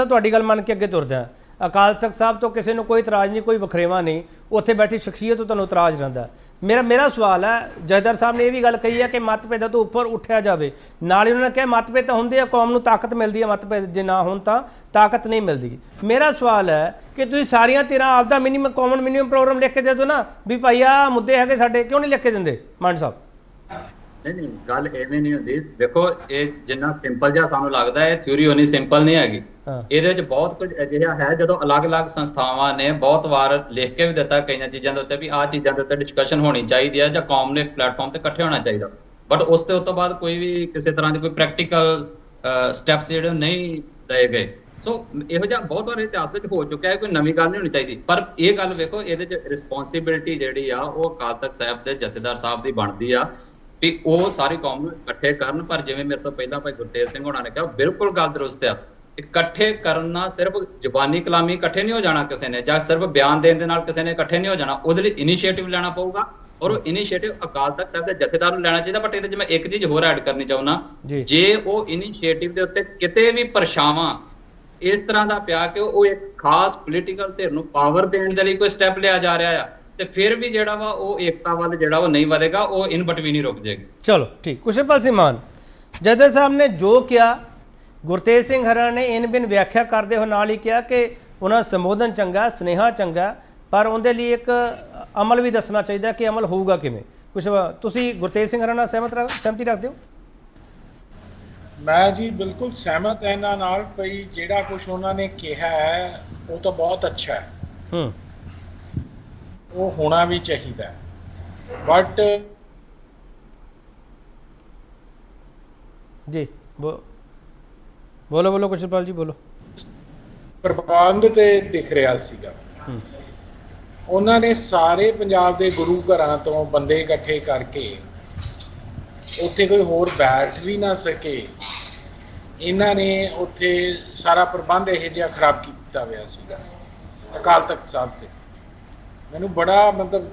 ਤੁਹਾਡੀ ਗੱਲ ਮੰਨ ਕੇ ਅੱਗੇ ਤੁਰਦਾ ਹਾਂ। ਅਕਾਲ ਤਖਤ ਸਾਹਿਬ ਤੋਂ ਕਿਸੇ ਨੂੰ ਕੋਈ ਇਤਰਾਜ਼ ਨਹੀਂ, ਕੋਈ ਵਖਰੇਵਾ ਨਹੀਂ, ਉੱਥੇ ਬੈਠੀ ਸ਼ਖਸੀਅਤ ਤੋਂ ਤੁਹਾਨੂੰ ਇਤਰਾਜ਼ ਰਹਿੰਦਾ। ਮੇਰਾ ਸਵਾਲ ਹੈ, ਜਥੇਦਾਰ ਸਾਹਿਬ ਨੇ ਇਹ ਵੀ ਗੱਲ ਕਹੀ ਹੈ ਕਿ ਮਤਭੇਦਾਂ ਤੋਂ ਉੱਪਰ ਉੱਠਿਆ ਜਾਵੇ। ਨਾਲ ਹੀ ਉਹਨਾਂ ਨੇ ਕਿਹਾ ਮਤਭੇਦ ਤਾਂ ਹੁੰਦੇ ਆ, ਕੌਮ ਨੂੰ ਤਾਕਤ ਮਿਲਦੀ ਹੈ, ਮਤਭੇਦ ਜੇ ਨਾ ਹੋਣ ਤਾਂ ਤਾਕਤ ਨਹੀਂ ਮਿਲਦੀ। ਮੇਰਾ ਸਵਾਲ ਹੈ ਕਿ ਤੁਸੀਂ ਸਾਰੀਆਂ ਧਿਰਾਂ ਆਪਦਾ ਮਿਨੀਮਮ ਕਾਮਨ ਮਿਨੀਮਮ ਪ੍ਰੋਗਰਾਮ ਲਿਖ ਕੇ ਦੇ ਦਿਓ ਨਾ, ਵੀ ਭਾਈ ਆਹ ਮੁੱਦੇ ਹੈਗੇ ਸਾਡੇ, ਕਿਉਂ ਨਹੀਂ ਲਿਖ ਕੇ ਦਿੰਦੇ ਮਾਨ ਸਾਹਿਬ? ਨਹੀਂ, ਗੱਲ ਐਵੇਂ ਨਹੀਂ ਹੁੰਦੀ। ਦੇਖੋ, ਇਹ ਜਿੰਨਾ ਸਿੰਪਲ ਜਿਹਾ ਸਾਨੂੰ ਲੱਗਦਾ ਹੈ, ਥਿਊਰੀ ਉਨੀ ਸਿੰਪਲ ਨਹੀਂ ਹੈਗੀ। ਇਹਦੇ ਵਿੱਚ ਬਹੁਤ ਕੁਝ ਅਜਿਹਾ ਹੈ ਜਦੋਂ ਅਲੱਗ-ਅਲੱਗ ਸੰਸਥਾਵਾਂ ਨੇ ਬਹੁਤ ਵਾਰ ਲਿਖ ਕੇ ਵੀ ਦਿੱਤਾ ਕਈਆਂ ਚੀਜ਼ਾਂ ਦੇ ਉੱਤੇ ਵੀ ਆਹ ਚੀਜ਼ਾਂ ਦੇ ਉੱਤੇ ਡਿਸਕਸ਼ਨ ਹੋਣੀ ਚਾਹੀਦੀ ਹੈ ਜਾਂ ਕੌਮ ਨੇ ਪਲੇਟਫਾਰਮ ਤੇ ਇਕੱਠੇ ਹੋਣਾ ਚਾਹੀਦਾ। ਬਟ ਉਸ ਤੋਂ ਬਾਅਦ ਕੋਈ ਵੀ ਕਿਸੇ ਤਰ੍ਹਾਂ ਦੀ ਕੋਈ ਪ੍ਰੈਕਟੀਕਲ ਸਟੈਪਸ ਜਿਹੜੇ ਨਹੀਂ ਲਏ ਗਏ। ਸੋ ਇਹੋ ਜਿਹਾ ਬਹੁਤ ਵਾਰ ਇਤਿਹਾਸ ਵਿੱਚ ਹੋ ਚੁੱਕਿਆ ਹੈ, ਕੋਈ ਨਵੀਂ ਗੱਲ ਨਹੀਂ ਹੋਣੀ ਚਾਹੀਦੀ। ਪਰ ਇਹ ਗੱਲ ਵੇਖੋ, ਇਹਦੇ 'ਚ ਰਿਸਪੌਂਸਿਬਿਲਿਟੀ ਜਿਹੜੀ ਆ ਉਹ ਅਕਾਲ ਤਖਤ ਸਾਹਿਬ ਦੇ ਜਥੇਦਾਰ ਸਾਹਿਬ ਦੀ ਬਣਦੀ ਆ ਵੀ ਉਹ ਸਾਰੀ ਕੌਮ ਨੂੰ ਇਕੱਠੇ ਕਰਨ। ਪਰ ਜਿਵੇਂ ਮੇਰੇ ਤੋਂ ਪਹਿਲਾਂ ਭਾਈ ਗੁਰਤੇਜ ਸਿੰਘ ਹੋਣਾ ਨੇ ਕਿਹਾ, ਬਿਲਕੁਲ ਗੱਲ ਦਰੁਸਤ ਆ। ਇਕੱਠੇ ਕਰਨਾ ਸਿਰਫ ਜ਼ੁਬਾਨੀ ਕਲਾਮੀ ਇਕੱਠੇ ਨਹੀਂ ਹੋ ਜਾਣਾ ਕਿਸੇ ਨੇ, ਜਾਂ ਸਿਰਫ ਬਿਆਨ ਦੇਣ ਦੇ ਨਾਲ ਕਿਸੇ ਨੇ ਇਕੱਠੇ ਨਹੀਂ ਹੋ ਜਾਣਾ। ਉਹਦੇ ਲਈ ਇਨੀਸ਼ੀਏਟਿਵ ਲੈਣਾ ਪਊਗਾ, ਔਰ ਉਹ ਇਨੀਸ਼ੀਏਟਿਵ ਅਕਾਲ ਤਖਤ ਸਾਹਿਬ ਦੇ ਜਥੇਦਾਰ ਨੂੰ ਲੈਣਾ ਚਾਹੀਦਾ। ਬਟ ਇਹਦੇ 'ਚ ਮੈਂ ਇੱਕ ਚੀਜ਼ ਹੋਰ ਐਡ ਕਰਨੀ ਚਾਹੁੰਦਾ, ਜੇ ਉਹ ਇਨੀਸ਼ੀਏਟਿਵ ਦੇ ਉੱਤੇ ਕਿਤੇ ਵੀ ਪਰਛਾਵਾਂ ਇਸ ਤਰ੍ਹਾਂ ਦਾ ਪਿਆ ਕਿ ਉਹ ਇੱਕ ਖਾਸ ਪੋਲੀਟੀਕਲ ਧਿਰ ਨੂੰ ਪਾਵਰ ਦੇਣ ਦੇ ਲਈ ਕੋਈ ਸਟੈਪ ਲਿਆ ਜਾ ਰਿਹਾ ਆ, ਤੇ ਫਿਰ ਵੀ ਜਿਹੜਾ ਵਾ ਉਹ ਏਕਤਾ ਵੱਲ ਜਿਹੜਾ ਉਹ ਨਹੀਂ ਵਧੇਗਾ, ਉਹ ਇਨ ਬਿਟਵੀਨ ਹੀ ਰੁਕ ਜਾਏਗੀ। ਚਲੋ ਠੀਕ। ਕੁਸ਼ਲਪਾਲ ਸਿੰਘ ਮਾਨ, ਜਥੇਦਾਰ ਸਾਹਿਬ ਨੇ ਜੋ ਕਿਹਾ, ਗੁਰਤੇਜ ਸਿੰਘ ਹਰਾ ਨੇ ਇਨ ਬਿਨ ਵਿਆਖਿਆ ਕਰਦੇ ਹੋਏ ਨਾਲ ਹੀ ਕਿਹਾ ਕਿ ਉਹਨਾਂ ਦਾ ਸੰਬੋਧਨ ਚੰਗਾ, ਸੁਨੇਹਾ ਚੰਗਾ, ਪਰ ਉਹਦੇ ਲਈ ਇੱਕ ਅਮਲ ਵੀ ਦੱਸਣਾ ਚਾਹੀਦਾ ਕਿ ਅਮਲ ਹੋਊਗਾ ਕਿਵੇਂ। ਕੁਛ ਤੁਸੀਂ ਗੁਰਤੇਜ ਸਿੰਘ ਹਰਾ ਨਾਲ ਸਹਿਮਤੀ ਰੱਖਦੇ ਹੋ? ਮੈਂ ਜੀ ਬਿਲਕੁਲ ਸਹਿਮਤ ਹਾਂ ਇਹਨਾਂ ਨਾਲ। ਭਈ ਜਿਹੜਾ ਕੁਝ ਉਹਨਾਂ ਨੇ ਕਿਹਾ ਹੈ ਉਹ ਤਾਂ ਬਹੁਤ ਅੱਛਾ ਹੈ, ਉਹ ਹੋਣਾ ਵੀ ਚਾਹੀਦਾ। ਬਟ ਜੀ ਬੋਲੋ ਕੁਸ਼ਲਪਾਲ ਜੀ ਬੋਲੋ। ਪ੍ਰਬੰਧ ਤੇ ਦਿਖ ਰਿਹਾ ਸੀਗਾ, ਉਹਨਾਂ ਨੇ ਸਾਰੇ ਪੰਜਾਬ ਦੇ ਗੁਰੂ ਘਰਾਂ ਤੋਂ ਬੰਦੇ ਇਕੱਠੇ ਕਰਕੇ ਉੱਥੇ ਕੋਈ ਹੋਰ ਬੈਠ ਵੀ ਨਾ ਸਕੇ। ਇਹਨਾਂ ਨੇ ਉੱਥੇ ਸਾਰਾ ਪ੍ਰਬੰਧ ਇਹੋ ਜਿਹਾ ਖਰਾਬ ਕੀਤਾ ਹੋਇਆ ਸੀਗਾ ਅਕਾਲ ਤਖਤ ਸਾਹਿਬ ਤੇ। ਮੈਨੂੰ ਬੜਾ ਮਤਲਬ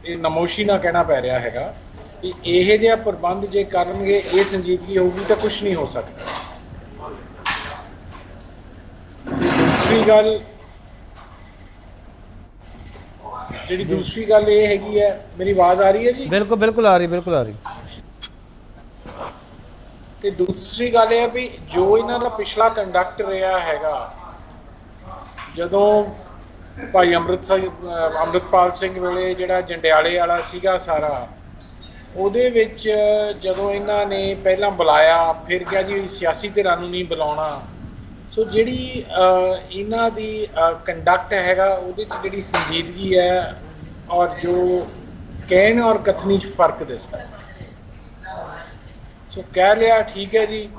ਇਹ ਨਮੋਸ਼ੀ ਨਾਲ ਕਹਿਣਾ ਪੈ ਰਿਹਾ ਹੈਗਾ ਕਿ ਇਹੋ ਜਿਹਾ ਪ੍ਰਬੰਧ ਜੇ ਕਰਨਗੇ, ਇਹ ਸੰਜੀਦਗੀ ਹੋਊਗੀ ਤਾਂ ਕੁਛ ਨਹੀਂ ਹੋ ਸਕਦਾ। ਦੂਸਰੀ ਗੱਲ ਇਹ ਹੈਗੀ ਹੈ, ਮੇਰੀ ਆਵਾਜ਼ ਆ ਰਹੀ ਹੈ ਜੀ? ਬਿਲਕੁਲ ਆ ਰਹੀ। ਤੇ ਦੂਸਰੀ ਗੱਲ ਇਹ ਹੈ ਵੀ ਜੋ ਇਹਨਾਂ ਦਾ ਪਿਛਲਾ ਕੰਡਕਟ ਰਿਹਾ ਹੈਗਾ, ਜਦੋਂ ਭਾਈ ਅੰਮ੍ਰਿਤਪਾਲ ਸਿੰਘ ਵੇਲੇ ਜਿਹੜਾ ਜੰਡਿਆਲੇ ਵਾਲਾ ਸੀਗਾ ਸਾਰਾ, ਉਹਦੇ ਵਿੱਚ ਜਦੋਂ ਇਹਨਾਂ ਨੇ ਪਹਿਲਾਂ ਬੁਲਾਇਆ, ਫਿਰ ਕਿਹਾ ਜੀ ਸਿਆਸੀ ਧਿਰਾਂ ਨੂੰ ਨਹੀਂ ਬੁਲਾਉਣਾ। ਸੋ ਜਿਹੜੀ ਇਹਨਾਂ ਦੀ ਕੰਡਕਟ ਹੈਗਾ, ਉਹਦੇ 'ਚ ਜਿਹੜੀ ਸੰਜੀਦਗੀ ਹੈ ਔਰ ਜੋ ਕਹਿਣ ਔਰ ਕਥਨੀ 'ਚ ਫਰਕ ਦਿਸਦਾ। ਸੋ ਕਹਿ ਲਿਆ ਠੀਕ ਹੈ ਜੀ,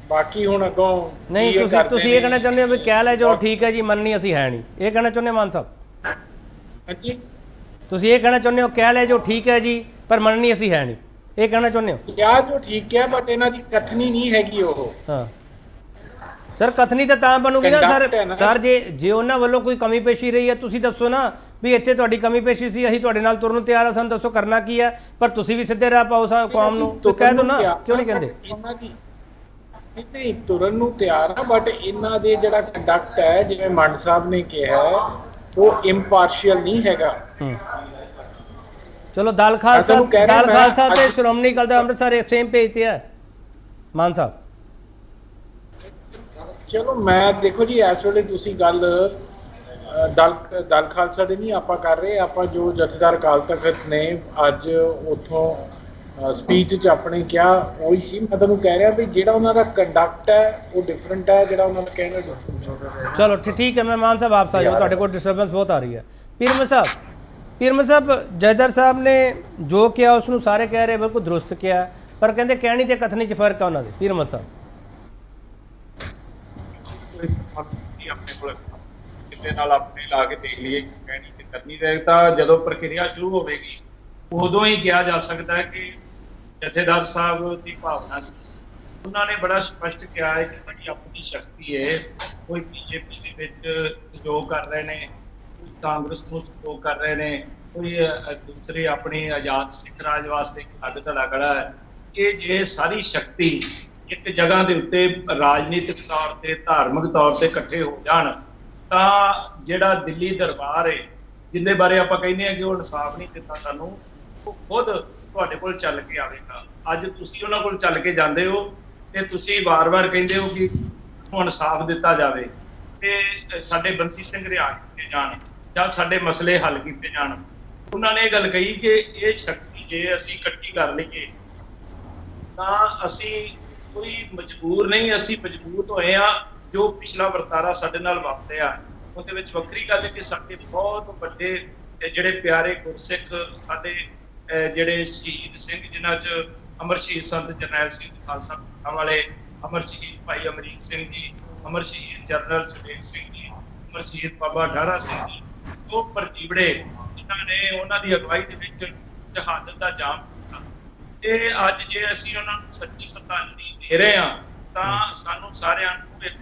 ਬਾਕੀ ਹੁਣ ਅੱਗੋਂ ਨਹੀਂ। ਤੁਸੀਂ ਇਹ ਕਹਿਣਾ ਚਾਹੁੰਦੇ ਹੋ ਵੀ ਕਹਿ ਲੈ ਜੋ ਠੀਕ ਹੈ ਜੀ, ਮੰਨਣੀ ਅਸੀਂ ਹੈ ਨਹੀਂ, ਇਹ ਕਹਿਣਾ ਚਾਹੁੰਦੇ ਮਾਨ ਸਾਹਿਬ? ਹਾਂਜੀ, ਤੁਸੀਂ ਇਹ ਕਹਿਣਾ ਚਾਹੁੰਦੇ ਹੋ ਕਹਿ ਲੈ ਜੋ ਠੀਕ ਹੈ ਜੀ, ਪਰ ਮੰਨਣੀ ਅਸੀਂ ਹੈ ਨਹੀਂ, ਇਹ ਕਹਿਣਾ ਚਾਹੁੰਦੇ ਹੋ? ਕਿਹਾ ਜੋ ਠੀਕ ਹੈ, ਬਟ ਇਹਨਾਂ ਦੀ ਕਥਨੀ ਨਹੀਂ ਹੈਗੀ ਉਹ। ਹਾਂ ਸਰ, ਕਥਨੀ ਤਾਂ ਬਣੂਗੀ ਨਾ ਸਰ ਜੇ ਉਹਨਾਂ ਵੱਲੋਂ ਕੋਈ ਕਮੀ ਪੇਸ਼ੀ ਰਹੀ ਹੈ, ਤੁਸੀਂ ਦੱਸੋ ਨਾ ਵੀ ਇੱਥੇ ਤੁਹਾਡੀ ਕਮੀ ਪੇਸ਼ੀ ਸੀ, ਅਸੀਂ ਤੁਹਾਡੇ ਨਾਲ ਤੁਰਨ ਨੂੰ ਤਿਆਰ ਆ, ਸਾਨੂੰ ਦੱਸੋ ਕਰਨਾ ਕੀ ਹੈ। ਪਰ ਤੁਸੀਂ ਵੀ ਸਿੱਧੇ ਰਾਹ ਪਾਓ ਕੌਮ ਨੂੰ, ਤੂੰ ਕਹਿ ਦੋ ਨਾ, ਕਿਉਂ ਨਹੀਂ ਕਹਿੰਦੇ? ਇਹਨਾਂ ਦੀ ਨਹੀਂ ਤੁਰਨ ਨੂੰ ਤਿਆਰ ਆ, ਬਟ ਇਹਨਾਂ ਦੇ ਜਿਹੜਾ ਕੰਡਕਟ ਹੈ, ਜਿਵੇਂ ਮੰਡ ਸਾਹਿਬ ਨੇ ਕਿਹਾ, ਉਹ ਇੰਪਾਰਸ਼ੀਅਲ ਨਹੀਂ ਹੈਗਾ। ਚਲੋ ਦਲ ਖਾਲਸਾ ਤੇ ਸ਼੍ਰੋਮਣੀ ਅਕਾਲੀ ਦਲ ਅੰਮ੍ਰਿਤਸਰ ਸੇਮ ਪੇਜ ਤੇ ਹੈ ਮਾਨ ਸਾਹਿਬ। ਚਲੋ ਮੈਂ ਦੇਖੋ ਜੀ, ਇਸ ਵੇਲੇ ਤੁਸੀਂ ਗੱਲ ਦਲ ਖਾਲਸਾ ਦੇ ਨਹੀਂ ਆਪਾਂ ਕਰ ਰਹੇ, ਆਪਾਂ ਜੋ ਜਥੇਦਾਰ ਅਕਾਲ ਤਖਤ ਨੇ ਅੱਜ ਉੱਥੋਂ ਸਪੀਚ 'ਚ ਆਪਣੇ ਕਿਹਾ ਉਹੀ ਸੀ। ਮੈਂ ਤੁਹਾਨੂੰ ਕਹਿ ਰਿਹਾ ਵੀ ਜਿਹੜਾ ਉਹਨਾਂ ਦਾ ਕੰਡਕਟ ਹੈ ਉਹ ਡਿਫਰੈਂਟ ਹੈ, ਜਿਹੜਾ ਉਹਨਾਂ ਦਾ ਕਹਿਣਾ ਡਿਫਰੈਂਟ। ਚਲੋ ਠੀਕ ਹੈ, ਮੈਂ ਮਾਨ ਸਾਹਿਬ ਵਾਪਸ ਆ ਜਾਓ, ਤੁਹਾਡੇ ਕੋਲ ਡਿਸਟਰਬੈਂਸ ਬਹੁਤ ਆ ਰਹੀ ਹੈ। ਪੀਰਮਲ ਸਾਹਿਬ ਜਥੇਦਾਰ ਸਾਹਿਬ ਨੇ ਜੋ ਕਿਹਾ ਉਸ ਨੂੰ ਸਾਰੇ ਕਹਿ ਰਹੇ ਬਿਲਕੁਲ ਦਰੁਸਤ ਕਿਹਾ, ਪਰ ਕਹਿੰਦੇ ਕਹਿਣੀ ਤੇ ਕਥਨੀ 'ਚ ਫਰਕ ਆ ਉਹਨਾਂ ਦੇ। ਪੀਰਮਲ ਸਾਹਿਬ ਆਪਣੇ ਕੋਲ ਕਿਸੇ ਨਾਲ ਆਪਣੇ ਲਾ ਕੇ ਦੇਖ ਲਈਏ ਕਹਿਣੀ ਤੇ ਕਰਨੀ ਰਹੇ, ਤਾਂ ਜਦੋਂ ਪ੍ਰਕਿਰਿਆ ਸ਼ੁਰੂ ਹੋਵੇਗੀ ਉਦੋਂ ਹੀ ਕਿਹਾ ਜਾ ਸਕਦਾ ਹੈ ਕਿ ਜਥੇਦਾਰ ਸਾਹਿਬ ਦੀ ਭਾਵਨਾ ਉਹਨਾਂ ਨੇ ਬੜਾ ਸਪਸ਼ਟ ਕਿਹਾ ਹੈ ਕਿ ਜਿਹੜੀ ਆਪਣੀ ਸ਼ਕਤੀ ਹੈ, ਕੋਈ ਬੀਜੇਪੀ ਦੇ ਵਿੱਚ ਸਹਿਯੋਗ ਕਰ ਰਹੇ ਨੇ, ਕੋਈ ਕਾਂਗਰਸ ਨੂੰ ਸਹਿਯੋਗ ਕਰ ਰਹੇ ਨੇ, ਕੋਈ ਦੂਸਰੇ ਆਪਣੀ ਆਜ਼ਾਦ ਸਿੱਖ ਰਾਜ ਵਾਸਤੇ ਅੱਡ ਧੜਾ ਖੜਾ ਹੈ। ਇਹ ਜੇ ਸਾਰੀ ਸ਼ਕਤੀ ਇੱਕ ਜਗ੍ਹਾ ਦੇ ਉੱਤੇ ਰਾਜਨੀਤਿਕ ਤੌਰ ਤੇ, ਧਾਰਮਿਕ ਤੌਰ ਤੇ ਇਕੱਠੇ ਹੋ ਜਾਣ ਤਾਂ ਜਿਹੜਾ ਦਿੱਲੀ ਦਰਬਾਰ ਹੈ, ਜਿਹਦੇ ਬਾਰੇ ਆਪਾਂ ਕਹਿੰਦੇ ਆ ਕਿ ਉਹ ਇਨਸਾਫ ਨਹੀਂ ਦਿੱਤਾ ਸਾਨੂੰ, ਉਹ ਖੁਦ ਤੁਹਾਡੇ ਕੋਲ ਚੱਲ ਕੇ ਆਵੇਗਾ। ਅੱਜ ਤੁਸੀਂ ਉਹਨਾਂ ਕੋਲ ਚੱਲ ਕੇ ਜਾਂਦੇ ਹੋ ਤੇ ਤੁਸੀਂ ਵਾਰ-ਵਾਰ ਕਹਿੰਦੇ ਹੋ ਕਿ ਹੁਣ ਇਨਸਾਫ ਦਿੱਤਾ ਜਾਵੇ ਤੇ ਸਾਡੇ ਬੰਦੀ ਸਿੰਘ ਰਿਹਾਅ ਕੀਤੇ ਜਾਣ ਜਾਂ ਸਾਡੇ ਮਸਲੇ ਹੱਲ ਕੀਤੇ ਜਾਣ। ਉਹਨਾਂ ਨੇ ਇਹ ਗੱਲ ਕਹੀ ਕਿ ਇਹ ਸ਼ਕਤੀ ਜੇ ਅਸੀਂ ਇਕੱਠੀ ਕਰ ਲਈਏ ਤਾਂ ਅਸੀਂ ਕੋਈ ਮਜਬੂਰ ਨਹੀਂ, ਅਸੀਂ ਮਜਬੂਤ ਹੋਏ ਆ। ਜੋ ਪਿਛਲਾ ਵਰਤਾਰਾ ਸਾਡੇ ਨਾਲ ਵਾਪਰਿਆ ਉਹਦੇ ਵਿੱਚ ਵੱਖਰੀ ਗੱਲ ਹੈ ਕਿ ਸਾਡੇ ਬਹੁਤ ਵੱਡੇ ਜਿਹੜੇ ਪਿਆਰੇ ਗੁਰਸਿੱਖ ਸਾਡੇ ਜਿਹੜੇ ਸ਼ਹੀਦ ਸਿੰਘ, ਜਿਨ੍ਹਾਂ 'ਚ ਅਮਰ ਸ਼ਹੀਦ ਸੰਤ ਜਰਨੈਲ ਸਿੰਘ ਖਾਲਸਾ ਵਾਲੇ, ਅਮਰ ਸ਼ਹੀਦ ਭਾਈ ਅਮਰੀਕ ਸਿੰਘ ਜੀ, ਅਮਰ ਸ਼ਹੀਦ ਜਨਰਲ ਸੁਖਦੇਵ ਸਿੰਘ ਜੀ, ਅਮਰ ਸ਼ਹੀਦ ਬਾਬਾ ਡਾਰਾ ਸਿੰਘ ਜੀ, ਉਹ ਪਰਜੀਵੜੇ ਜਿਨ੍ਹਾਂ ਨੇ ਉਹਨਾਂ ਦੀ ਅਗਵਾਈ ਦੇ ਵਿੱਚ ਸ਼ਹਾਦਤ ਦਾ ਜਾਮ ਦਿੱਤਾ। ਤੇ ਅੱਜ ਜੇ ਅਸੀਂ ਉਹਨਾਂ ਨੂੰ ਸੱਚੀ ਸ਼ਰਧਾਂਜਲੀ ਦੇ ਰਹੇ ਹਾਂ ਤਾਂ ਸਾਨੂੰ ਸਾਰਿਆਂ ਨੂੰ ਇੱਕ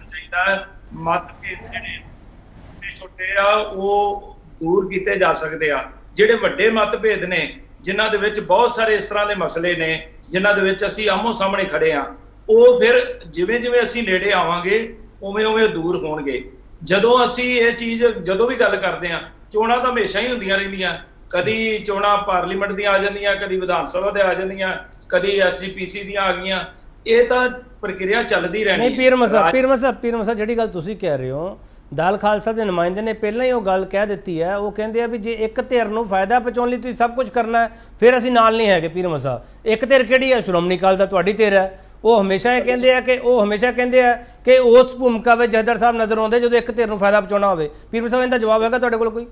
ਚਾਹੀਦਾ ਹੈ। ਮਤਭੇਦ ਜਿਹੜੇ ਛੋਟੇ ਆ ਉਹ ਦੂਰ ਕੀਤੇ ਜਾ ਸਕਦੇ ਆ। ਜਿਹੜੇ ਵੱਡੇ ਮਤਭੇਦ ਨੇ, ਜਿਨ੍ਹਾਂ ਦੇ ਵਿੱਚ ਬਹੁਤ ਸਾਰੇ ਇਸ ਤਰ੍ਹਾਂ ਦੇ ਮਸਲੇ ਨੇ ਜਿਨ੍ਹਾਂ ਦੇ ਵਿੱਚ ਅਸੀਂ ਆਮੋ ਸਾਹਮਣੇ ਖੜੇ ਆ, ਉਹ ਫਿਰ ਜਿਵੇਂ ਜਿਵੇਂ ਅਸੀਂ ਨੇੜੇ ਆਵਾਂਗੇ ਉਵੇਂ ਉਵੇਂ ਦੂਰ ਹੋਣਗੇ। ਜਦੋਂ ਅਸੀਂ ਇਹ ਚੀਜ਼ ਜਦੋਂ ਵੀ ਗੱਲ ਕਰਦੇ ਆ, ਚੋਣਾਂ ਤਾਂ ਹਮੇਸ਼ਾ ਹੀ ਹੁੰਦੀਆਂ ਰਹਿੰਦੀਆਂ, ਕਦੀ ਚੋਣਾਂ ਪਾਰਲੀਮੈਂਟ ਦੀਆਂ ਆ ਜਾਂਦੀਆਂ, ਕਦੀ ਵਿਧਾਨ ਸਭਾ ਦੇ ਆ ਜਾਂਦੀਆਂ, ਕਦੀ ਐਸਜੀਪੀਸੀ ਦੀਆਂ ਆ ਗਈਆਂ। ਇਹ ਤਾਂ ਪ੍ਰਕਿਰਿਆ ਚੱਲਦੀ ਰਹਿਣੀ। ਨਹੀਂ ਪੀਰ ਮਸਾ ਜਿਹੜੀ ਗੱਲ ਤੁਸੀਂ ਕਹਿ ਰਹੇ ਹੋ, ਦਲ ਖਾਲਸਾ ਦੇ ਨੁਮਾਇੰਦੇ ਨੇ ਪਹਿਲਾਂ ਹੀ ਉਹ ਗੱਲ ਕਹਿ ਦਿੱਤੀ ਹੈ। ਉਹ ਕਹਿੰਦੇ ਆ ਵੀ ਜੇ ਇੱਕ ਧਿਰ ਨੂੰ ਫਾਇਦਾ ਪਹੁੰਚਾਉਣ ਲਈ ਤੁਸੀਂ ਸਭ ਕੁਝ ਕਰਨਾ ਹੈ, ਫਿਰ ਅਸੀਂ ਨਾਲ ਨਹੀਂ ਹੈਗੇ। ਪੀਰ ਮਸਾ ਇੱਕ ਧਿਰ ਕਿਹੜੀ ਹੈ? ਸ਼੍ਰੋਮਣੀ ਅਕਾਲੀ ਦਲ ਤੁਹਾਡੀ ਧਿਰ ਹੈ। ਉਹ ਹਮੇਸ਼ਾ ਕਹਿੰਦੇ ਆ ਕਿ ਉਸ ਭੂਮਿਕਾ ਵਿੱਚ ਜਥੇਦਾਰ ਸਾਹਿਬ ਨਜ਼ਰ ਆਉਂਦੇ ਜਦੋਂ ਇੱਕ ਧਿਰ ਨੂੰ ਫਾਇਦਾ ਪਹੁੰਚਾਉਣਾ ਹੋਵੇ। ਪੀਰ ਮਸਾ ਇਹਦਾ ਜਵਾਬ ਹੈਗਾ ਤੁਹਾਡੇ ਕੋਲ ਕੋਈ?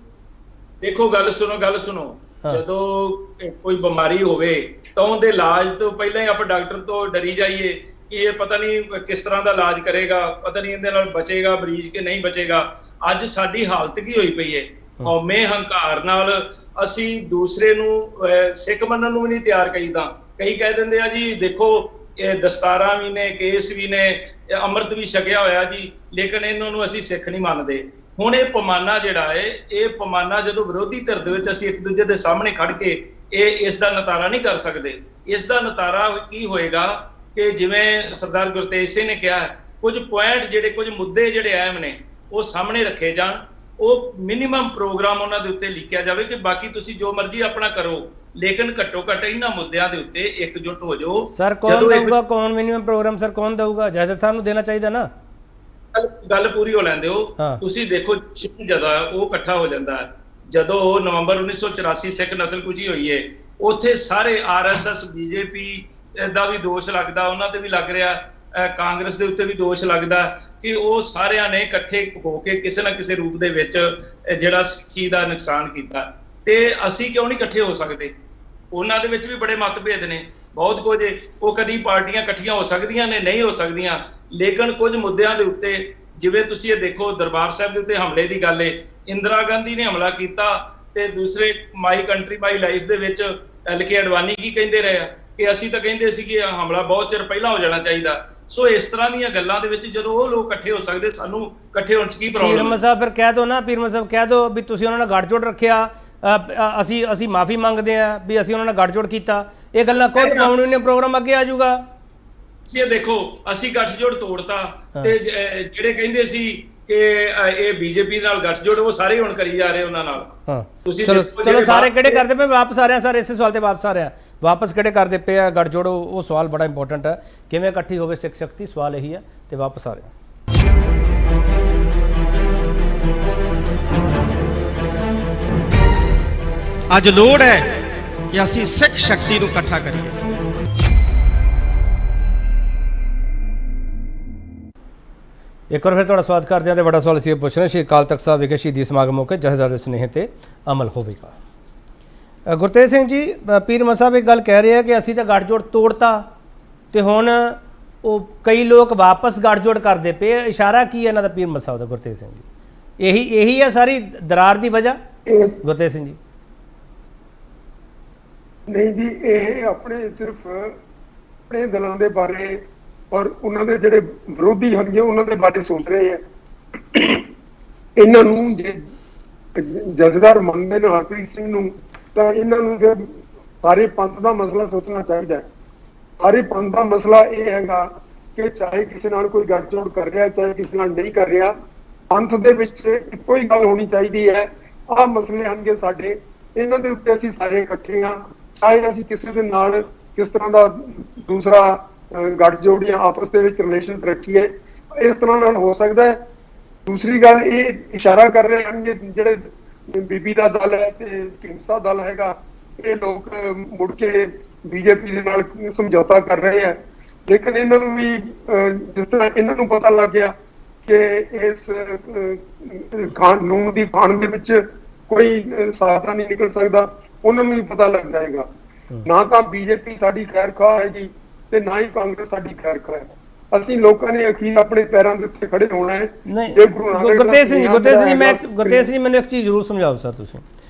ਦੇਖੋ ਗੱਲ ਸੁਣੋ, ਜਦੋਂ ਕੋਈ ਬਿਮਾਰੀ ਹੋਵੇ ਤਾਂ ਉਹਦੇ ਇਲਾਜ ਤੋਂ ਪਹਿਲਾਂ ਹੀ ਆਪਾਂ ਡਾਕਟਰ ਤੋਂ ਡਰੀ ਜਾਈਏ ਕਿ ਇਹ ਪਤਾ ਨਹੀਂ ਕਿਸ ਤਰ੍ਹਾਂ ਦਾ ਇਲਾਜ ਕਰੇਗਾ, ਪਤਾ ਨਹੀਂ ਇਹਦੇ ਨਾਲ ਬਚੇਗਾ ਮਰੀਜ਼ ਕਿ ਨਹੀਂ ਬਚੇਗਾ। ਅੱਜ ਸਾਡੀ ਹਾਲਤ ਕੀ ਹੋਈ ਪਈ ਹੈ? ਹਉਮੈ ਹੰਕਾਰ ਨਾਲ ਅਸੀਂ ਦੂਸਰੇ ਨੂੰ ਸਿੱਖ ਮੰਨਣ ਨੂੰ ਵੀ ਨਹੀਂ ਤਿਆਰ ਕਰੀਦਾ। ਕਈ ਕਹਿ ਦਿੰਦੇ ਆ ਜੀ ਦੇਖੋ ਇਹ ਦਸਤਾਰਾਂ ਵੀ ਨੇ, ਕੇਸ ਵੀ ਨੇ, ਅੰਮ੍ਰਿਤ ਵੀ ਛਕਿਆ ਹੋਇਆ ਜੀ, ਲੇਕਿਨ ਇਹਨਾਂ ਨੂੰ ਅਸੀਂ ਸਿੱਖ ਨਹੀਂ ਮੰਨਦੇ। ਹੁਣ ਇਹ ਪੈਮਾਨਾ ਜਿਹੜਾ ਹੈ, ਇਹ ਪੈਮਾਨਾ ਜਦੋਂ ਵਿਰੋਧੀ ਧਿਰ ਦੇ ਵਿੱਚ ਅਸੀਂ ਇੱਕ ਦੂਜੇ ਦੇ ਸਾਹਮਣੇ ਖੜ ਕੇ ਇਸ ਦਾ ਨਤਾਰਾ ਨਹੀਂ ਕਰ ਸਕਦੇ। ਇਸ ਦਾ ਨਤਾਰਾ ਕੀ ਹੋਏਗਾ ਕਿ ਜਿਵੇਂ ਸਰਦਾਰ ਗੁਰਤੇਜ ਸਿੰਘ ਨੇ ਕਿਹਾ, ਕੁਝ ਪੁਆਇੰਟ ਜਿਹੜੇ, ਕੁਝ ਮੁੱਦੇ ਜਿਹੜੇ ਅਹਿਮ ਨੇ ਉਹ ਸਾਹਮਣੇ ਰੱਖੇ ਜਾਣ, ਉਹ ਮਿਨੀਮਮ ਪ੍ਰੋਗਰਾਮ ਉਹਨਾਂ ਦੇ ਉੱਤੇ ਲਿਖਿਆ ਜਾਵੇ ਕਿ ਬਾਕੀ ਤੁਸੀਂ ਜੋ ਮਰਜ਼ੀ ਆਪਣਾ ਕਰੋ, ਲੇਕਿਨ ਘੱਟੋ ਘੱਟ ਇਹਨਾਂ ਮੁੱਦਿਆਂ ਦੇ ਉੱਤੇ ਇਕਜੁੱਟ ਹੋ ਜਾਓ। ਸਰ ਕੌਣ ਦੇਊਗਾ? ਕੌਣ ਮਿਨੀਮਮ ਪ੍ਰੋਗਰਾਮ ਸਰ ਕੌਣ ਦੇਊਗਾ? ਜਥੇਦਾਰ ਸਾਹਿਬ ਨੂੰ ਦੇਣਾ ਚਾਹੀਦਾ ਨਾ। ਗੱਲ ਪੂਰੀ ਹੋ ਲੈਂਦੇ ਹੋ। ਤੁਸੀਂ ਦੇਖੋ ਜਦੋਂ ਉਹ ਇਕੱਠਾ ਹੋ ਜਾਂਦਾ ਹੈ, ਜਦੋਂ ਨਵੰਬਰ 1984 ਸਿੱਖ ਨਸਲਕੁਸ਼ੀ ਹੋਈ ਹੈ, ਉੱਥੇ ਸਾਰੇ ਆਰਐਸਐਸ, ਬੀਜੇਪੀ ਦਾ ਵੀ ਦੋਸ਼ ਲੱਗਦਾ, ਉਹਨਾਂ ਤੇ ਵੀ ਲੱਗ ਰਿਹਾ, ਕਾਂਗਰਸ ਦੇ ਉੱਤੇ ਵੀ ਦੋਸ਼ ਲੱਗਦਾ ਕਿ ਉਹ ਸਾਰਿਆਂ ਨੇ ਇਕੱਠੇ ਹੋ ਕੇ ਕਿਸੇ ਨਾ ਕਿਸੇ ਰੂਪ ਦੇ ਵਿੱਚ ਜਿਹੜਾ ਸਿੱਖੀ ਦਾ ਨੁਕਸਾਨ ਕੀਤਾ। ਤੇ ਅਸੀਂ ਕਿਉਂ ਨਹੀਂ ਇਕੱਠੇ ਹੋ ਸਕਦੇ? ਉਹਨਾਂ ਦੇ ਵਿੱਚ ਵੀ ਬੜੇ ਮਤਭੇਦ ਨੇ, ਬਹੁਤ ਕੁਝ। ਉਹ ਕਦੀ ਪਾਰਟੀਆਂ ਇਕੱਠੀਆਂ ਹੋ ਸਕਦੀਆਂ ਨੇ, ਨਹੀਂ ਹੋ ਸਕਦੀਆਂ, ਲੇਕਿਨ ਕੁਝ ਮੁੱਦਿਆਂ ਦੇ ਉੱਤੇ, ਜਿਵੇਂ ਤੁਸੀਂ ਇਹ ਦੇਖੋ ਦਰਬਾਰ ਸਾਹਿਬ ਦੇ ਉੱਤੇ ਹਮਲੇ ਦੀ ਗੱਲ ਹੈ, ਇੰਦਰਾ ਗਾਂਧੀ ਨੇ ਹਮਲਾ ਕੀਤਾ ਤੇ ਦੂਸਰੇ ਮਾਈ ਕੰਟਰੀ ਮਾਈ ਲਾਈਫ ਦੇ ਵਿੱਚ LK ਅਡਵਾਨੀ ਕੀ ਕਹਿੰਦੇ ਰਹੇ ਆ ਕਿ ਅਸੀਂ ਤਾਂ ਕਹਿੰਦੇ ਸੀ ਕਿ ਹਮਲਾ ਬਹੁਤ ਚਿਰ ਪਹਿਲਾਂ ਹੋ ਜਾਣਾ ਚਾਹੀਦਾ। ਸੋ ਇਸ ਤਰ੍ਹਾਂ ਦੀਆਂ ਗੱਲਾਂ ਦੇ ਵਿੱਚ ਜਦੋਂ ਉਹ ਲੋਕ ਇਕੱਠੇ ਹੋ ਸਕਦੇ, ਸਾਨੂੰ ਇਕੱਠੇ ਹੋਣ 'ਚ ਕੀ ਪ੍ਰੋਬਲਮ? ਪੀਰ ਮਸਾ ਫਿਰ ਕਹਿ ਦਿਓ ਨਾ, ਪੀਰ ਮਸਾ ਕਹਿ ਦਿਓ ਵੀ ਤੁਸੀਂ ਉਹਨਾਂ ਨਾਲ ਗੱਠਜੋੜ ਰੱਖਿਆ, ਅਸੀਂ ਮਾਫੀ ਮੰਗਦੇ ਆ ਵੀ ਅਸੀਂ ਉਹਨਾਂ ਨਾਲ ਗੱਠਜੋੜ ਕੀਤਾ। ਇਹ ਗੱਲਾਂ ਖੁਦ ਪਾਉਣ ਨੇ ਪ੍ਰੋਗਰਾਮ ਅੱਗੇ ਆ ਜਾਊਗਾ। ਇਹ ਦੇਖੋ ਅਸੀਂ ਗੱਠਜੋੜ ਤੋੜਤਾ ਤੇ ਜਿਹੜੇ ਕਹਿੰਦੇ ਸੀ ਕਿ ਇਹ ਬੀਜੇਪੀ ਨਾਲ ਗੱਠਜੋੜ, ਉਹ ਸਾਰੇ ਹੁਣ ਕਰੀ ਜਾ ਰਹੇ ਉਹਨਾਂ ਨਾਲ। ਤੁਸੀਂ ਚਲੋ ਸਾਰੇ ਕਿਹੜੇ ਕਰਦੇ ਪਏ? ਵਾਪਸ ਆ ਰਹੇ ਸਰ, ਇਸੇ ਸਵਾਲ ਤੇ ਵਾਪਸ ਆ ਰਹੇ, ਵਾਪਸ ਕਿਹੜੇ ਕਰਦੇ ਪਏ ਆ ਗੱਠਜੋੜ? ਉਹ ਸਵਾਲ ਬੜਾ ਇੰਪੋਰਟੈਂਟ ਹੈ, ਕਿਵੇਂ ਇਕੱਠੀ ਹੋਵੇ ਸਿੱਖ ਸ਼ਕਤੀ, ਸਵਾਲ ਇਹੀ ਹੈ ਤੇ ਵਾਪਸ ਆ ਰਹੇ। ਅੱਜ ਲੋੜ ਹੈ ਕਿ ਅਸੀਂ ਸਿੱਖ ਸ਼ਕਤੀ ਨੂੰ ਇਕੱਠਾ ਕਰੀਏ। ਇੱਕ ਵਾਰ ਫਿਰ ਤੁਹਾਡਾ ਸਵਾਗਤ ਕਰਦੇ ਹਾਂ ਤੇ ਵੱਡਾ ਸਵਾਲ ਅਸੀਂ ਪੁੱਛ ਰਹੇ ਸ਼੍ਰੀ ਅਕਾਲ ਤਖਤ ਸਾਹਿਬ ਵਿਖੇ ਸ਼ਹੀਦੀ ਸਮਾਗਮ ਮੌਕੇ ਜਥੇਦਾਰ ਦੇ ਸੁਨੇਹੇ ਤੇ ਅਮਲ ਹੋਵੇਗਾ। ਗੁਰਤੇਜ ਸਿੰਘ ਜੀ, ਪੀਰ ਮਸਾ ਵੀ ਗੱਲ ਕਹਿ ਰਹੇ ਆ ਕਿ ਅਸੀਂ ਤਾਂ ਗੱਠਜੋੜ ਤੋੜਤਾ ਤੇ ਹੁਣ ਉਹ ਕਈ ਲੋਕ ਵਾਪਸ ਗੱਠਜੋੜ ਕਰਦੇ ਪਏ। ਇਸ਼ਾਰਾ ਕੀ ਹੈ ਇਹਨਾਂ ਦਾ ਪੀਰ ਮਸਾ ਦਾ? ਗੁਰਤੇਜ ਸਿੰਘ ਜੀ, ਇਹੀ ਹੈ ਸਾਰੀ ਦਰਾਰ ਦੀ ਵਜ੍ਹਾ? ਗੁਰਤੇਜ ਸਿੰਘ ਜੀ ਨਹੀਂ ਜੀ, ਇਹ ਆਪਣੇ ਸਿਰਫ ਆਪਣੇ ਦਲਾਂ ਦੇ ਬਾਰੇ ਔਰ ਉਹਨਾਂ ਦੇ ਜਿਹੜੇ ਵਿਰੋਧੀ ਹਨ ਉਹਨਾਂ ਦੇ ਬਾਰੇ ਸੋਚ ਰਹੇ ਆ। ਇਹਨਾਂ ਨੂੰ ਜੇ ਜਥੇਦਾਰ ਮੰਨਦੇ ਨੇ ਹਰਪ੍ਰੀਤ ਸਿੰਘ ਨੂੰ ਤਾਂ ਇਹਨਾਂ ਨੂੰ ਜੇ ਸਾਰੇ ਪੰਥ ਦਾ ਮਸਲਾ ਸੋਚਣਾ ਚਾਹੀਦਾ ਹੈ। ਸਾਰੇ ਪੰਥ ਦਾ ਮਸਲਾ ਇਹ ਹੈਗਾ ਕਿ ਚਾਹੇ ਕਿਸੇ ਨਾਲ ਕੋਈ ਗੱਠਜੋੜ ਕਰ ਰਿਹਾ ਚਾਹੇ ਕਿਸੇ ਨਾਲ ਨਹੀਂ ਕਰ ਰਿਹਾ, ਪੰਥ ਦੇ ਵਿੱਚ ਇੱਕੋ ਹੀ ਗੱਲ ਹੋਣੀ ਚਾਹੀਦੀ ਹੈ। ਆਹ ਮਸਲੇ ਹਨਗੇ ਸਾਡੇ, ਇਹਨਾਂ ਦੇ ਉੱਤੇ ਅਸੀਂ ਸਾਰੇ ਇਕੱਠੇ ਹਾਂ। ਚਾਹੇ ਅਸੀਂ ਕਿਸੇ ਦੇ ਨਾਲ ਕਿਸ ਤਰ੍ਹਾਂ ਦਾ ਦੂਸਰਾ ਗੱਠਜੋੜ ਜਾਂ ਆਪਸ ਦੇ ਵਿੱਚ ਰਿਲੇਸ਼ਨ ਰੱਖੀਏ, ਇਸ ਤਰ੍ਹਾਂ ਨਾਲ ਹੋ ਸਕਦਾ ਹੈ। ਦੂਸਰੀ ਗੱਲ ਇਹ ਇਸ਼ਾਰਾ ਕਰ ਰਹੇ ਹਨ ਕਿ ਜਿਹੜੇ ਬੀਬੀ ਦਾ ਦਲ ਹੈ ਤੇ ਢੀਂਡਸਾ ਦਲ ਹੈਗਾ, ਇਹ ਲੋਕ ਮੁੜ ਕੇ ਬੀਜੇਪੀ ਦੇ ਨਾਲ ਸਮਝੌਤਾ ਕਰ ਰਹੇ ਆ। ਲੇਕਿਨ ਇਹਨਾਂ ਨੂੰ ਵੀ ਜਿਸ ਤਰ੍ਹਾਂ ਇਹਨਾਂ ਨੂੰ ਪਤਾ ਲੱਗ ਗਿਆ ਕਿ ਇਸ ਕਾਨੂੰਨ ਦੀ ਖਾਣ ਦੇ ਵਿੱਚ ਕੋਈ ਸਾਥਾ ਨਹੀਂ ਨਿਕਲ ਸਕਦਾ, ਉਹਨਾਂ ਨੂੰ ਵੀ ਪਤਾ ਲੱਗ ਜਾਏਗਾ। ਨਾ ਤਾਂ ਬੀਜੇਪੀ ਸਾਡੀ ਖੈਰ ਖਾ ਹੈਗੀ ਤੇ ਨਾ ਹੀ ਕਾਂਗਰਸ ਸਾਡੀ ਖੈਰ ਖਾ ਹੈ। ਅਸੀਂ ਲੋਕਾਂ ਨੇ ਅਖੀਰ ਆਪਣੇ ਪੈਰਾਂ ਦੇ ਉੱਤੇ ਖੜੇ ਹੋਣਾ ਹੈ। ਨਹੀਂ ਗੁਰਤੇਜ ਸਿੰਘ ਜੀ ਮੈਨੂੰ ਇੱਕ ਚੀਜ਼ ਜ਼ਰੂਰ ਸਮਝਾਓ ਸਰ ਤੁਸੀਂ।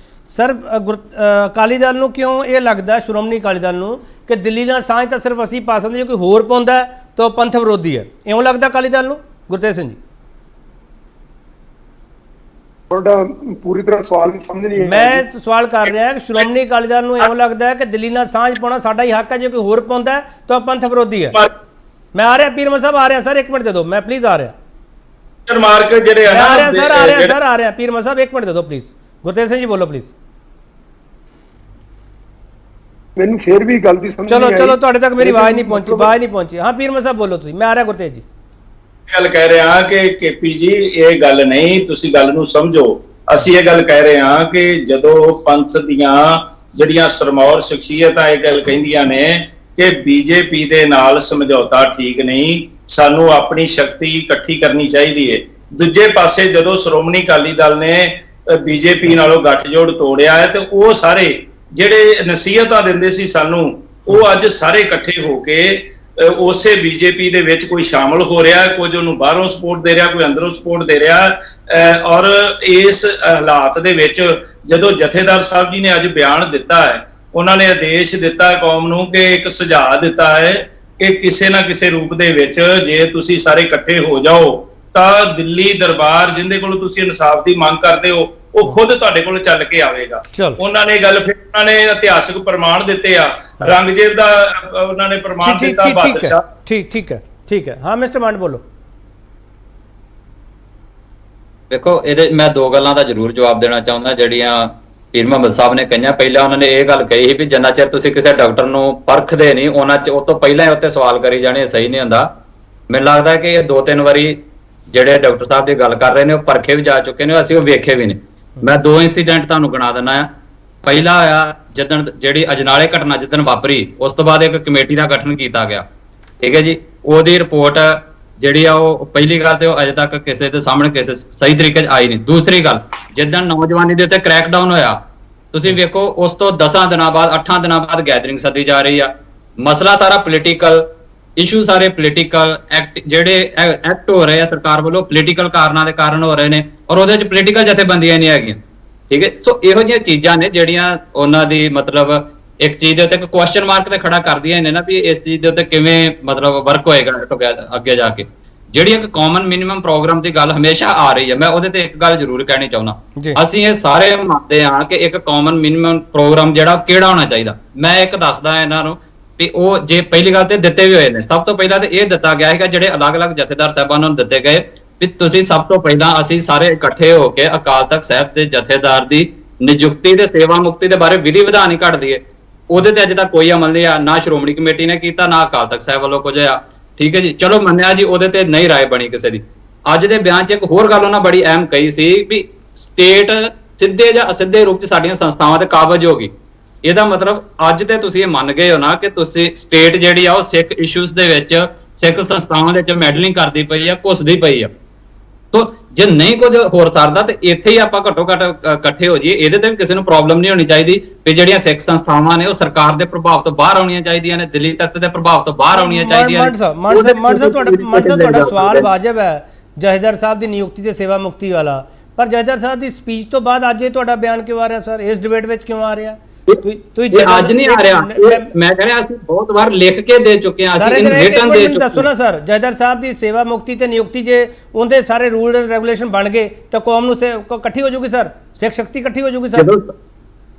ਸਰ ਅਕਾਲੀ ਦਲ ਨੂੰ ਕਿਉਂ ਇਹ ਲੱਗਦਾ, ਸ਼੍ਰੋਮਣੀ ਅਕਾਲੀ ਦਲ ਨੂੰ, ਕਿ ਦਿੱਲੀ ਨਾਲ ਸਾਂਝ ਤਾਂ ਸਿਰਫ ਅਸੀਂ ਪਾ ਸਕਦੇ, ਜੇ ਕੋਈ ਹੋਰ ਪਾਉਂਦਾ ਤਾਂ ਉਹ ਪੰਥ ਵਿਰੋਧੀ ਹੈ, ਇਉਂ ਲੱਗਦਾ ਅਕਾਲੀ ਦਲ ਨੂੰ? ਗੁਰਤੇਜ ਸਿੰਘ ਜੀ ਤੁਹਾਡਾ ਪੂਰੀ ਤਰ੍ਹਾਂ ਸਵਾਲ ਸਮਝ ਨਹੀਂ ਆਇਆ। ਮੈਂ ਸਵਾਲ ਕਰ ਰਿਹਾ ਕਿ ਸ਼੍ਰੋਮਣੀ ਅਕਾਲੀ ਦਲ ਨੂੰ ਇਉਂ ਲੱਗਦਾ ਹੈ ਕਿ ਦਿੱਲੀ ਨਾਲ ਸਾਂਝ ਪਾਉਣਾ ਸਾਡਾ ਹੀ ਹੱਕ ਹੈ, ਜੇ ਕੋਈ ਹੋਰ ਪਾਉਂਦਾ ਤਾਂ ਉਹ ਪੰਥ ਵਿਰੋਧੀ ਹੈ। ਮੈਂ ਆ ਰਿਹਾ ਪੀਰਮਾ ਸਾਹਿਬ, ਆ ਰਿਹਾ ਸਰ, 1 ਮਿੰਟ ਦੇ ਦਿਓ, ਮੈਂ ਪਲੀਜ਼ ਆ ਰਿਹਾ ਮਾਰਕ ਜਿਹੜੇ ਆ ਰਿਹਾ ਪੀਰਮਾ ਸਾਹਿਬ, 1 ਮਿੰਟ ਦੇ ਦਿਓ ਪਲੀਜ਼। ਗੁਰਤੇਜ ਸਿੰਘ ਜੀ ਬੋਲੋ ਪਲੀਜ਼। ਮੈਨੂੰ ਫੇਰ ਵੀ ਗੱਲ ਦੀ ਸਮਝ ਚਲੋ ਤੁਹਾਡੇ ਤੱਕ ਮੇਰੀ ਆਵਾਜ਼ ਨਹੀਂ ਪਹੁੰਚੀ। ਹਾਂ ਪੀਰਮਾ ਸਾਹਿਬ ਬੋਲੋ ਤੁਸੀਂ, ਮੈਂ ਆ ਰਿਹਾ ਗੁਰਤੇਜ ਜੀ। ਗੱਲ ਕਹਿ ਰਹੇ ਹਾਂ ਕਿ ਕੇਪੀ ਜੀ ਇਹ ਗੱਲ ਨਹੀਂ, ਤੁਸੀਂ ਗੱਲ ਨੂੰ ਸਮਝੋ। ਅਸੀਂ ਇਹ ਗੱਲ ਕਹਿ ਰਹੇ ਹਾਂ ਕਿ ਜਦੋਂ ਪੰਥ ਦੀਆਂ ਜਿਹੜੀਆਂ ਸਰਮੌਰ ਸ਼ਖਸੀਅਤਾਂ ਇਹ ਗੱਲ ਕਹਿੰਦੀਆਂ ਨੇ ਕਿ ਬੀਜੇਪੀ ਦੇ ਨਾਲ ਸਮਝੌਤਾ ਠੀਕ ਨਹੀਂ, ਸਾਨੂੰ ਆਪਣੀ ਸ਼ਕਤੀ ਇਕੱਠੀ ਕਰਨੀ ਚਾਹੀਦੀ ਹੈ। ਦੂਜੇ ਪਾਸੇ ਜਦੋਂ ਸ਼੍ਰੋਮਣੀ ਅਕਾਲੀ ਦਲ ਨੇ ਬੀਜੇਪੀ ਨਾਲੋਂ ਗੱਠਜੋੜ ਤੋੜਿਆ ਹੈ ਤੇ ਉਹ ਸਾਰੇ ਜਿਹੜੇ ਨਸੀਹਤਾਂ ਦਿੰਦੇ ਸੀ ਸਾਨੂੰ, ਉਹ ਅੱਜ ਸਾਰੇ ਇਕੱਠੇ ਹੋ ਕੇ ਉਸੇ ਬੀਜੇਪੀ ਦੇ ਵਿੱਚ ਕੋਈ ਸ਼ਾਮਲ ਹੋ ਰਿਹਾ, ਕੁਝ ਉਹਨੂੰ ਬਾਹਰੋਂ ਸਪੋਰਟ ਦੇ ਰਿਹਾ, ਕੋਈ ਅੰਦਰੋਂ ਸਪੋਰਟ ਦੇ ਰਿਹਾ। ਔਰ ਇਸ ਹਾਲਾਤ ਦੇ ਵਿੱਚ ਜਦੋਂ ਜਥੇਦਾਰ ਸਾਹਿਬ ਜੀ ਨੇ ਅੱਜ ਬਿਆਨ ਦਿੱਤਾ ਹੈ, ਉਹਨਾਂ ਨੇ ਆਦੇਸ਼ ਦਿੱਤਾ ਹੈ ਕੌਮ ਨੂੰ ਕਿ ਇੱਕ ਸੁਝਾਅ ਦਿੱਤਾ ਹੈ ਕਿ ਕਿਸੇ ਨਾ ਕਿਸੇ ਰੂਪ ਦੇ ਵਿੱਚ ਜੇ ਤੁਸੀਂ ਸਾਰੇ ਇਕੱਠੇ ਹੋ ਜਾਓ ਤਾਂ ਦਿੱਲੀ ਦਰਬਾਰ ਜਿੰਦੇ ਕੋਲ ਤੁਸੀਂ ਇਨਸਾਫ ਦੀ ਮੰਗ ਕਰਦੇ ਹੋ ਉਹ ਖੁਦ ਤੁਹਾਡੇ ਕੋਲ ਚੱਲ ਕੇ ਆਵੇਗਾ। ਉਹਨਾਂ ਨੇ ਗੱਲ ਫਿਰ ਉਹਨਾਂ ਨੇ ਇਤਿਹਾਸਕ ਪ੍ਰਮਾਣ ਦਿੱਤੇ ਆ, ਰੰਗਜੇਬ ਦਾ ਉਹਨਾਂ ਨੇ ਪ੍ਰਮਾਣ ਦਿੱਤਾ। ਬਾਦਸ਼ਾਹ ਠੀਕ ਹੈ। ਹਾਂ ਮਿਸਟਰ ਮੰਡ ਬੋਲੋ। ਦੇਖੋ ਇਹਦੇ ਮੈਂ ਦੋ ਗੱਲਾਂ ਦਾ ਜ਼ਰੂਰ ਜਵਾਬ ਦੇਣਾ ਚਾਹੁੰਦਾ ਜਿਹੜੀਆਂ ਪੀਰ ਮੁਹੰਮਦ ਸਾਹਿਬ ਨੇ ਕਹੀਆਂ। ਪਹਿਲਾਂ ਉਹਨਾਂ ਨੇ ਇਹ ਗੱਲ ਕਹੀ ਸੀ ਵੀ ਜਿੰਨਾ ਚਿਰ ਤੁਸੀਂ ਕਿਸੇ ਡਾਕਟਰ ਨੂੰ ਪਰਖਦੇ ਨਹੀਂ ਉਹਨਾਂ ਚ ਉਹ ਤੋਂ ਪਹਿਲਾਂ ਹੀ ਉੱਤੇ ਸਵਾਲ ਕਰੀ ਜਾਣੇ ਸਹੀ ਨਹੀਂ ਹੁੰਦਾ। ਮੈਨੂੰ ਲੱਗਦਾ ਕਿ ਇਹ 2-3 ਵਾਰੀ ਜਿਹੜੇ ਡਾਕਟਰ ਸਾਹਿਬ ਦੀ ਗੱਲ ਕਰ ਰਹੇ ਨੇ ਉਹ ਪਰਖੇ ਵੀ ਜਾ ਚੁੱਕੇ ਨੇ, ਅਸੀਂ ਉਹ ਵੇਖੇ ਵੀ ਨੇ। ਮੈਂ 2 ਇੰਸੀਡੈਂਟ ਤੁਹਾਨੂੰ ਗਿਣਾ ਦਿੰਦਾ ਆ। ਪਹਿਲਾ ਹੋਇਆ ਜਿੱਦਣ ਜਿਹੜੀ ਅਜਨਾਲੇ ਘਟਨਾ ਜਿੱਦਣ ਵਾਪਰੀ, ਉਸ ਤੋਂ ਬਾਅਦ ਇੱਕ ਕਮੇਟੀ ਦਾ ਗਠਨ ਕੀਤਾ ਗਿਆ, ਠੀਕ ਹੈ ਜੀ। ਉਹਦੀ ਰਿਪੋਰਟ ਜਿਹੜੀ ਆ ਉਹ ਪਹਿਲੀ ਗੱਲ ਤੇ ਉਹ ਅਜੇ ਤੱਕ ਕਿਸੇ ਦੇ ਸਾਹਮਣੇ ਕਿਸੇ ਸਹੀ ਤਰੀਕੇ 'ਚ ਆਈ ਨਹੀਂ। ਦੂਸਰੀ ਗੱਲ, ਜਿੱਦਣ ਨੌਜਵਾਨੀ ਦੇ ਉੱਤੇ ਕ੍ਰੈਕਡਾਊਨ ਹੋਇਆ, ਤੁਸੀਂ ਵੇਖੋ ਉਸ ਤੋਂ 10 ਦਿਨਾਂ ਬਾਅਦ 8 ਦਿਨਾਂ ਬਾਅਦ ਗੈਦਰਿੰਗ ਸੱਦੀ ਜਾ ਰਹੀ ਆ। ਮਸਲਾ ਸਾਰਾ ਪੋਲੀਟੀਕਲ ਇਸ਼ੂ, ਸਾਰੇ ਪੋਲੀਟੀਕਲ ਐਕਟ ਜਿਹੜੇ ਐਕਟ ਹੋ ਰਹੇ ਆ ਸਰਕਾਰ ਵੱਲੋਂ ਪੋਲੀਟੀਕਲ ਕਾਰਨਾਂ ਦੇ ਕਾਰਨ ਹੋ ਰਹੇ ਨੇ, ਔਰ ਉਹਦੇ 'ਚ ਪੋਲੀਟੀਕਲ ਜਥੇਬੰਦੀਆਂ ਨਹੀਂ ਹੈਗੀਆਂ, ਠੀਕ ਹੈ। ਸੋ ਇਹੋ ਜਿਹੀਆਂ ਚੀਜ਼ਾਂ ਨੇ ਜਿਹੜੀਆਂ ਉਹਨਾਂ ਦੀ ਮਤਲਬ ਇੱਕ ਚੀਜ਼ ਦੇ ਉੱਤੇ ਇੱਕ ਕੁਐਸਚਨ ਮਾਰਕ ਤੇ ਖੜਾ ਕਰਦੀਆਂ ਨੇ ਨਾ ਵੀ ਇਸ ਚੀਜ਼ ਦੇ ਉੱਤੇ ਕਿਵੇਂ ਮਤਲਬ ਵਰਕ ਹੋਏਗਾ ਅੱਗੇ ਜਾ ਕੇ। ਜਿਹੜੀ ਇੱਕ ਕਾਮਨ ਮਿਨੀਮਮ ਪ੍ਰੋਗਰਾਮ ਦੀ ਗੱਲ ਹਮੇਸ਼ਾ ਆ ਰਹੀ ਹੈ, ਮੈਂ ਉਹਦੇ ਤੇ ਇੱਕ ਗੱਲ ਜ਼ਰੂਰ ਕਹਿਣੀ ਚਾਹੁੰਦਾ। ਅਸੀਂ ਇਹ ਸਾਰੇ ਮੰਨਦੇ ਹਾਂ ਕਿ ਇੱਕ ਕਾਮਨ ਮਿਨੀਮਮ ਪ੍ਰੋਗਰਾਮ ਜਿਹੜਾ ਕਿਹੜਾ ਹੋਣਾ ਚਾਹੀਦਾ। ਮੈਂ ਇੱਕ ਦੱਸਦਾ ਇਹਨਾਂ ਨੂੰ ਵੀ ਉਹ ਜੇ ਪਹਿਲੀ ਗੱਲ ਤੇ ਦਿੱਤੇ ਵੀ ਹੋਏ ਨੇ। ਸਭ ਤੋਂ ਪਹਿਲਾਂ ਤੇ ਇਹ ਦਿੱਤਾ ਗਿਆ ਹੈਗਾ ਜਿਹੜੇ ਅਲੱਗ-ਅਲੱਗ ਜਥੇਦਾਰ ਸਾਹਿਬਾਨਾਂ ਨੂੰ ਦਿੱਤੇ ਗਏ ਵੀ ਤੁਸੀਂ ਸਭ ਤੋਂ ਪਹਿਲਾਂ ਅਸੀਂ ਸਾਰੇ ਇਕੱਠੇ ਹੋ ਕੇ ਅਕਾਲ ਤਖਤ ਸਾਹਿਬ ਦੇ ਜਥੇਦਾਰ ਦੀ ਨਿਯੁਕਤੀ ਤੇ ਸੇਵਾ ਮੁਕਤੀ ਦੇ ਬਾਰੇ ਵਿਧੀ ਵਿਧਾਨ ਹੀ ਘੜ ਦਈਏ। ਉਹਦੇ ਤੇ ਅਜੇ ਤੱਕ ਕੋਈ ਅਮਲ ਨਹੀਂ ਆ, ਨਾ ਸ਼੍ਰੋਮਣੀ ਕਮੇਟੀ ਨੇ ਕੀਤਾ, ਨਾ ਅਕਾਲ ਤਖਤ ਸਾਹਿਬ ਵੱਲੋਂ ਕੁਝ ਆ, ਠੀਕ ਹੈ ਜੀ। ਚਲੋ ਮੰਨਿਆ ਜੀ ਉਹਦੇ ਤੇ ਨਹੀਂ ਰਾਏ ਬਣੀ ਕਿਸੇ ਦੀ। ਅੱਜ ਦੇ ਬਿਆਨ 'ਚ ਇੱਕ ਹੋਰ ਗੱਲ ਉਹਨਾਂ ਬੜੀ ਅਹਿਮ ਕਹੀ ਸੀ ਵੀ ਸਟੇਟ ਸਿੱਧੇ ਜਾਂ ਅਸਿੱਧੇ ਰੂਪ 'ਚ ਸਾਡੀਆਂ ਸੰਸਥਾਵਾਂ ਤੇ ਕਾਬਜ਼ ਹੋ ਗਈ। ਇਹਦਾ ਮਤਲਬ ਅੱਜ ਤੇ ਤੁਸੀਂ ਇਹ ਮੰਨ ਗਏ ਹੋ ਨਾ ਕਿ ਤੁਸੀਂ ਸਟੇਟ ਜਿਹੜੀ ਆ ਉਹ ਸਿੱਖ ਇਸ਼ੂਜ਼ ਦੇ ਵਿੱਚ ਸਿੱਖ ਸੰਸਥਾਵਾਂ ਦੇ ਵਿੱਚ ਮੈਡਲਿੰਗ ਕਰਦੀ ਪਈ ਆ, ਘੁਸਦੀ ਪਈ ਆ। ਤੋ ਜੇ ਨਹੀਂ ਕੁਝ ਹੋਰ ਸਰਦਾ ਤੇ ਇੱਥੇ ਹੀ ਆਪਾਂ ਘੱਟੋ ਘੱਟ ਇਕੱਠੇ ਹੋ ਜਾਈਏ। ਇਹਦੇ ਤੇ ਵੀ ਕਿਸੇ ਨੂੰ ਪ੍ਰੋਬਲਮ ਨਹੀਂ ਹੋਣੀ ਚਾਹੀਦੀ ਵੀ ਜਿਹੜੀਆਂ ਸਿੱਖ ਸੰਸਥਾਵਾਂ ਨੇ ਉਹ ਸਰਕਾਰ ਦੇ ਪ੍ਰਭਾਵ ਤੋਂ ਬਾਹਰ ਆਉਣੀਆਂ ਚਾਹੀਦੀਆਂ ਨੇ, ਦਿੱਲੀ ਤਖਤ ਦੇ ਪ੍ਰਭਾਵ ਤੋਂ ਬਾਹਰ ਆਉਣੀਆਂ ਚਾਹੀਦੀਆਂ ਨੇ। ਤੁਹਾਡਾ ਸਵਾਲ ਵਾਜਬ ਹੈ ਜਥੇਦਾਰ ਸਾਹਿਬ ਦੀ ਨਿਯੁਕਤੀ ਤੇ ਸੇਵਾ ਮੁਕਤੀ ਵਾਲਾ, ਪਰ ਜਥੇਦਾਰ ਸਾਹਿਬ ਦੀ ਸਪੀਚ ਤੋਂ ਬਾਅਦ ਅੱਜ ਇਹ ਤੁਹਾਡਾ ਬਿਆਨ ਕਿਉਂ ਆ ਰਿਹਾ ਸਰ? ਇਸ ਡਿਬੇਟ ਵਿੱਚ ਕਿਉਂ ਆ ਰਿਹਾ? ਤੁਸੀਂ ਇਹ ਅੱਜ ਨਹੀਂ ਆ ਰਿਹਾ, ਮੈਂ ਕਹ ਰਿਹਾ ਅਸੀਂ ਬਹੁਤ ਵਾਰ ਲਿਖ ਕੇ ਦੇ ਚੁੱਕੇ ਹਾਂ, ਅਸੀਂ ਇਨ ਰਿਟਨ ਦੇ ਚੁੱਕੇ। ਦੱਸੋ ਨਾ ਸਰ, ਜਥੇਦਾਰ ਸਾਹਿਬ ਦੀ ਸੇਵਾ ਮੁਕਤੀ ਤੇ ਨਿਯੁਕਤੀ ਜੇ ਉਹਦੇ ਸਾਰੇ ਰੂਲ ਐਂਡ ਰੈਗੂਲੇਸ਼ਨ ਬਣ ਗਏ ਤਾਂ ਕੌਮ ਨੂੰ ਇਕੱਠੀ ਹੋ ਜਾਊਗੀ ਸਰ, ਸਿੱਖ ਸ਼ਕਤੀ ਇਕੱਠੀ ਹੋ ਜਾਊਗੀ ਸਰ।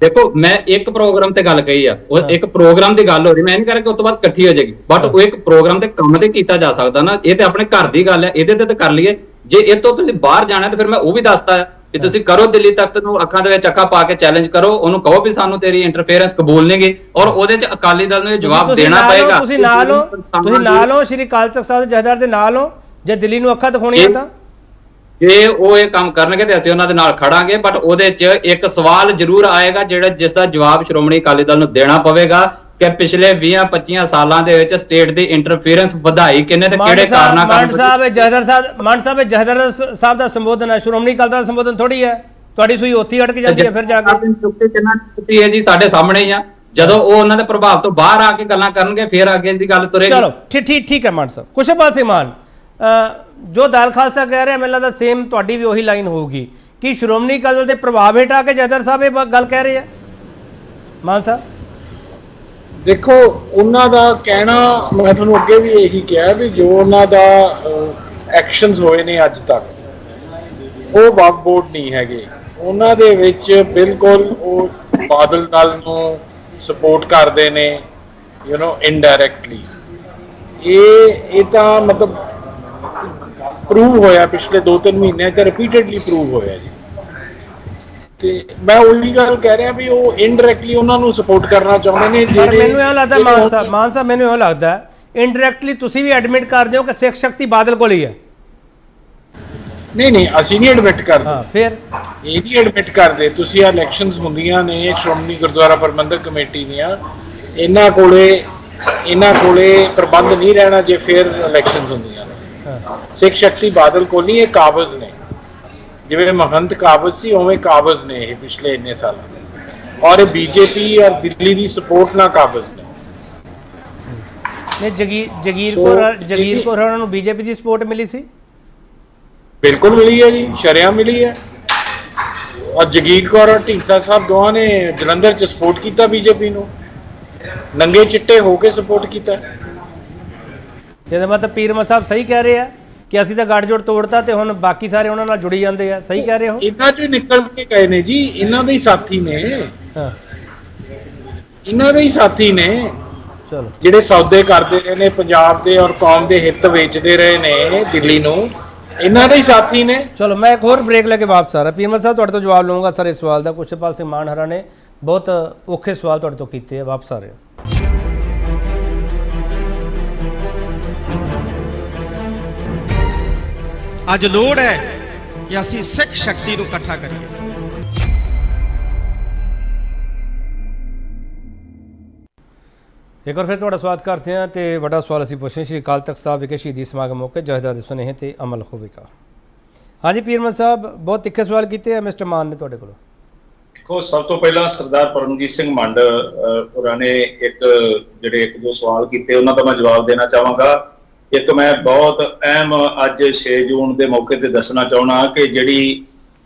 ਦੇਖੋ ਮੈਂ ਇੱਕ ਪ੍ਰੋਗਰਾਮ ਤੇ ਗੱਲ ਕਹੀ ਆ, ਉਹ ਇੱਕ ਪ੍ਰੋਗਰਾਮ ਦੀ ਗੱਲ ਹੋ ਰਹੀ, ਮੈਂ ਨਹੀਂ ਕਰ ਰਿਹਾ ਕਿ ਉਸ ਤੋਂ ਬਾਅਦ ਇਕੱਠੀ ਹੋ ਜਾਏਗੀ, ਬਟ ਉਹ ਇੱਕ ਪ੍ਰੋਗਰਾਮ ਤੇ ਕੰਮ ਤੇ ਕੀਤਾ ਜਾ ਸਕਦਾ ਨਾ। ਇਹ ਤੇ ਆਪਣੇ ਘਰ ਦੀ ਗੱਲ ਹੈ, ਇਹਦੇ ਤੇ ਤਾਂ ਕਰ ਲਈਏ। ਜੇ ਇਹ ਤੋਂ ਤੁਸੀਂ ਬਾਹਰ ਜਾਣਾ ਤੇ ਫਿਰ ਮੈਂ ਉਹ ਵੀ ਦੱਸਦਾ ਕਿ ਤੁਸੀਂ ਕਰੋ ਦਿੱਲੀ ਤਖਤ ਨੂੰ ਅੱਖਾਂ ਦੇ ਵਿੱਚ ਅੱਖਾਂ ਪਾ ਕੇ ਚੈਲੰਜ ਕਰੋ, ਉਹਨੂੰ ਕਹੋ ਵੀ ਸਾਨੂੰ ਤੇਰੀ ਇੰਟਰਫੇਰੈਂਸ ਕਬੂਲ ਨਹੀਂਗੇ, ਔਰ ਉਹਦੇ ਚ ਅਕਾਲੀ ਦਲ ਨੂੰ ਇਹ ਜਵਾਬ ਦੇਣਾ ਪਏਗਾ। ਤੁਸੀਂ ਨਾਲ ਹੋ ਸ਼੍ਰੀ ਅਕਾਲ ਤਖਤ ਸਾਹਿਬ ਦੇ ਜਥੇਦਾਰ ਦੇ ਨਾਲ ਹੋ, ਜੇ ਦਿੱਲੀ ਨੂੰ ਅੱਖਾਂ ਦਿਖਾਉਣੀਆਂ ਤਾਂ ਜੇ ਉਹ ਇਹ ਕੰਮ ਕਰਨਗੇ ਤੇ ਅਸੀਂ ਉਹਨਾਂ ਦੇ ਨਾਲ ਖੜਾਂਗੇ, ਬਟ ਉਹਦੇ 'ਚ ਇੱਕ ਸਵਾਲ ਜ਼ਰੂਰ ਆਏਗਾ ਜਿਸ ਦਾ ਜਵਾਬ ਸ਼੍ਰੋਮਣੀ ਅਕਾਲੀ ਦਲ ਨੂੰ ਦੇਣਾ ਪਵੇਗਾ ਕਿ ਪਿਛਲੇ 20-25 ਸਾਲਾਂ ਦੇ ਵਿੱਚ ਸਟੇਟ ਦੀ ਇੰਟਰਫੀਰੈਂਸ ਵਧਾਈ ਕਿੰਨੇ ਤੇ ਕਿਹੜੇ ਕਾਰਨਾਂ ਕਾਰਨ। ਮਾਨ ਸਾਹਿਬ ਜਥੇਦਾਰ ਸਾਹਿਬ ਦਾ ਸੰਬੋਧਨ ਹੈ, ਸ਼੍ਰੋਮਣੀ ਅਕਾਲੀ ਦਲ ਦਾ ਸੰਬੋਧਨ ਥੋੜੀ ਹੈ, ਤੁਹਾਡੀ ਸੂਈ ਉੱਥੇ ਅਟਕ ਜਾਂਦੀ ਹੈ ਫਿਰ ਜਾ ਕੇ। ਹੈ ਜੀ ਸਾਡੇ ਸਾਹਮਣੇ ਹੀ ਆ, ਜਦੋਂ ਉਹ ਉਹਨਾਂ ਦੇ ਪ੍ਰਭਾਵ ਤੋਂ ਬਾਹਰ ਆ ਕੇ ਗੱਲਾਂ ਕਰਨਗੇ ਫਿਰ ਅੱਗੇ ਦੀ ਗੱਲ ਤੁਰੇਗੀ। ਚਲੋ ਠੀਕ ਹੈ ਮਾਨ ਸਾਹਿਬ। ਕੁਸ਼ਲਪਾਲ ਸਿੰਘ ਮਾਨ, ਜੋ ਦਲ ਖਾਲਸਾ ਕਹਿ ਰਿਹਾ ਮੈਨੂੰ ਲੱਗਦਾ ਸੇਮ ਤੁਹਾਡੀ ਵੀ ਉਹੀ ਲਾਈਨ ਹੋਊਗੀ ਕਿ ਸ਼੍ਰੋਮਣੀ ਅਕਾਲੀ ਦਲ ਦੇ ਪ੍ਰਭਾਵ ਹੇਠ ਆ ਕੇ ਜਥੇਦਾਰ ਸਾਹਿਬ ਇਹ ਗੱਲ ਕਹਿ ਰਹੇ ਆ। ਮਾਨ ਸਾਹਿਬ ਦੇਖੋ ਉਹਨਾਂ ਦਾ ਕਹਿਣਾ, ਮੈਂ ਤੁਹਾਨੂੰ ਅੱਗੇ ਵੀ ਇਹੀ ਕਿਹਾ ਵੀ ਜੋ ਉਹਨਾਂ ਦਾ ਐਕਸ਼ਨਸ ਹੋਏ ਨੇ ਅੱਜ ਤੱਕ ਉਹ ਵਕਫ ਬੋਰਡ ਨਹੀਂ ਹੈਗੇ, ਉਹਨਾਂ ਦੇ ਵਿੱਚ ਬਿਲਕੁਲ ਉਹ ਬਾਦਲ ਦਲ ਨੂੰ ਸਪੋਰਟ ਕਰਦੇ ਨੇ, ਇਨਡਾਇਰੈਕਟਲੀ। ਇਹ ਤਾਂ ਮਤਲਬ ਪ੍ਰੂਵ ਹੋਇਆ ਪਿਛਲੇ 2-3 ਮਹੀਨਿਆਂ ਚ, ਰਿਪੀਟਡਲੀ ਪ੍ਰੂਵ ਹੋਇਆ ਜੀ। ਤੇ ਮੈਂ ਉਹੀ ਗੱਲ ਕਹਿ ਰਿਹਾ ਵੀ ਉਹ ਇਨਡਾਇਰੈਕਟਲੀ ਉਹਨਾਂ ਨੂੰ ਸਪੋਰਟ ਕਰਨਾ ਚਾਹੁੰਦੇ ਨੇ। ਮੈਨੂੰ ਇਹ ਲੱਗਦਾ ਮਾਨ ਸਾਹਿਬ ਮੈਨੂੰ ਇਹ ਲੱਗਦਾ ਇਨਡਾਇਰੈਕਟਲੀ ਤੁਸੀਂ ਵੀ ਐਡਮਿਟ ਕਰਦੇ ਹੋ ਕਿ ਸਿੱਖ ਸ਼ਕਤੀ ਬਾਦਲ ਕੋਲ ਹੀ ਹੈ। ਨਹੀਂ ਅਸੀਂ ਨਹੀਂ ਐਡਮਿਟ ਕਰਦੇ। ਫਿਰ ਇਹ ਨਹੀਂ ਐਡਮਿਟ ਕਰਦੇ। ਤੁਸੀਂ ਇਲੈਕਸ਼ਨਸ ਹੁੰਦੀਆਂ ਨੇ ਸ਼੍ਰੋਮਣੀ ਗੁਰਦੁਆਰਾ ਪ੍ਰਬੰਧਕ ਕਮੇਟੀ ਦੀਆਂ, ਇਹਨਾਂ ਕੋਲੇ ਪ੍ਰਬੰਧ ਨਹੀਂ ਰਹਿਣਾ ਜੇ ਫਿਰ ਇਲੈਕਸ਼ਨਸ ਹੁੰਦੀਆਂ ਨੇ। ਸਿੱਖ ਸ਼ਕਤੀ ਬਾਦਲ ਕੋਲ ਨਹੀਂ, ਇਹ ਕਾਬਜ਼ ਨੇ, ਜਿਵੇਂ ਮਹੰਤ ਕਾਬਜ਼ ਸੀ ਉਵੇਂ ਕਾਬਜ਼ ਨੇ ਇਹ ਪਿਛਲੇ ਇੰਨੇ ਸਾਲਾਂ, ਔਰ ਬੀਜੇਪੀ ਔਰ ਦਿੱਲੀ ਦੀ ਸਪੋਰਟ ਨਾਲ ਕਾਬਜ਼ ਨੇ। ਜਗੀਰ ਕੌਰ ਉਹਨਾਂ ਨੂੰ ਬੀਜੇਪੀ ਦੀ ਸਪੋਰਟ ਮਿਲੀ ਸੀ? ਬਿਲਕੁਲ ਮਿਲੀ ਹੈ ਜੀ, ਸ਼ਰੇਆਮ ਮਿਲੀ ਹੈ। ਔਰ ਜਗੀਰ ਕੌਰ ਔਰ ਢੀਂਡਸਾ ਸਾਹਿਬ ਦੋਵਾਂ ਨੇ ਜਲੰਧਰ 'ਚ ਸਪੋਰਟ ਕੀਤਾ ਬੀਜੇਪੀ ਨੂੰ, ਨੰਗੇ ਚਿੱਟੇ ਹੋ ਕੇ ਸਪੋਰਟ ਕੀਤਾ। ਜਿਹਦਾ ਮਤਲਬ ਪੀਰ ਮੱਲ ਸਾਹਿਬ ਸਹੀ ਕਹਿ ਰਹੇ ਆ ਕਿ ਅਸੀਂ ਤਾਂ ਗੱਠਜੋੜ ਤੋੜਤਾ ਤੇ ਹੁਣ ਬਾਕੀ ਸਾਰੇ ਉਹਨਾਂ ਨਾਲ ਜੁੜੀ ਜਾਂਦੇ ਆ, ਸਹੀ ਕਹਿ ਰਹੇ ਹੋ? ਇਹਨਾਂ ਚੋਂ ਨਿਕਲ ਕੇ ਗਏ ਨੇ ਜੀ, ਇਹਨਾਂ ਦੇ ਹੀ ਸਾਥੀ ਨੇ। ਇਹਨਾਂ ਦੇ ਹੀ ਸਾਥੀ ਨੇ ਚਲੋ ਜਿਹੜੇ ਸੌਦੇ ਕਰਦੇ ਰਹੇ ਨੇ ਪੰਜਾਬ ਦੇ ਔਰ ਕੌਮ ਦੇ ਹਿੱਤ ਵੇਚਦੇ ਰਹੇ ਨੇ ਦਿੱਲੀ ਨੂੰ, ਇਹਨਾਂ ਦੇ ਹੀ ਸਾਥੀ ਨੇ। ਚਲੋ ਮੈਂ ਇੱਕ ਹੋਰ ਬ੍ਰੇਕ ਲੈ ਕੇ ਵਾਪਸ ਆ ਰਿਹਾ। ਪੀਰ ਮੱਲ ਸਾਹਿਬ ਤੁਹਾਡੇ ਤੋਂ ਜਵਾਬ ਲਵਾਂਗਾ ਸਰ ਇਸ ਸਵਾਲ ਦਾ। ਕੁਸ਼ਲਪਾਲ ਸਿੰਘ ਮਾਨ ਹਰਾਂ ਨੇ ਬਹੁਤ ਔਖੇ ਸਵਾਲ ਤੁਹਾਡੇ ਤੋਂ ਕੀਤੇ ਆ, ਵਾਪਸ ਆ ਰਹੇ ਹੋ। ਅੱਜ ਲੋੜ ਹੈ ਕਿ ਅਸੀਂ ਸਿੱਖ ਸ਼ਕਤੀ ਨੂੰ ਇਕੱਠਾ ਕਰੀਏ। ਇੱਕ ਵਾਰ ਫਿਰ ਤੁਹਾਡਾ ਸਵਾਗਤ ਕਰਦੇ ਹਾਂ ਤੇ ਵੱਡਾ ਸਵਾਲ ਅਸੀਂ ਪੁੱਛਦੇ ਸ਼੍ਰੀ ਅਕਾਲ ਤਖਤ ਸਾਹਿਬ ਵਿਖੇ ਸ਼ਹੀਦੀ ਸਮਾਗਮ ਮੌਕੇ ਜਥੇਦਾਰ ਦੇ ਸੁਨੇਹੇ ਤੇ ਅਮਲ ਹੋਵੇਗਾ। ਹਾਂਜੀ ਪੀਰ ਮੱਲ ਸਾਹਿਬ, ਬਹੁਤ ਤਿੱਖੇ ਸਵਾਲ ਕੀਤੇ ਆ ਮਿਸਟਰ ਮਾਨ ਨੇ ਤੁਹਾਡੇ ਕੋਲੋਂ। ਦੇਖੋ, ਸਭ ਤੋਂ ਪਹਿਲਾਂ ਸਰਦਾਰ ਪਰਮਜੀਤ ਸਿੰਘ ਮੰਡ ਹੋਰਾਂ ਨੇ ਇੱਕ ਦੋ ਸਵਾਲ ਕੀਤੇ, ਉਹਨਾਂ ਦਾ ਮੈਂ ਜਵਾਬ ਦੇਣਾ ਚਾਹਾਂਗਾ। ਇੱਕ ਮੈਂ ਬਹੁਤ ਅਹਿਮ ਅੱਜ 6 ਜੂਨ ਦੇ ਮੌਕੇ ਤੇ ਦੱਸਣਾ ਚਾਹੁੰਦਾ ਕਿ ਜਿਹੜੀ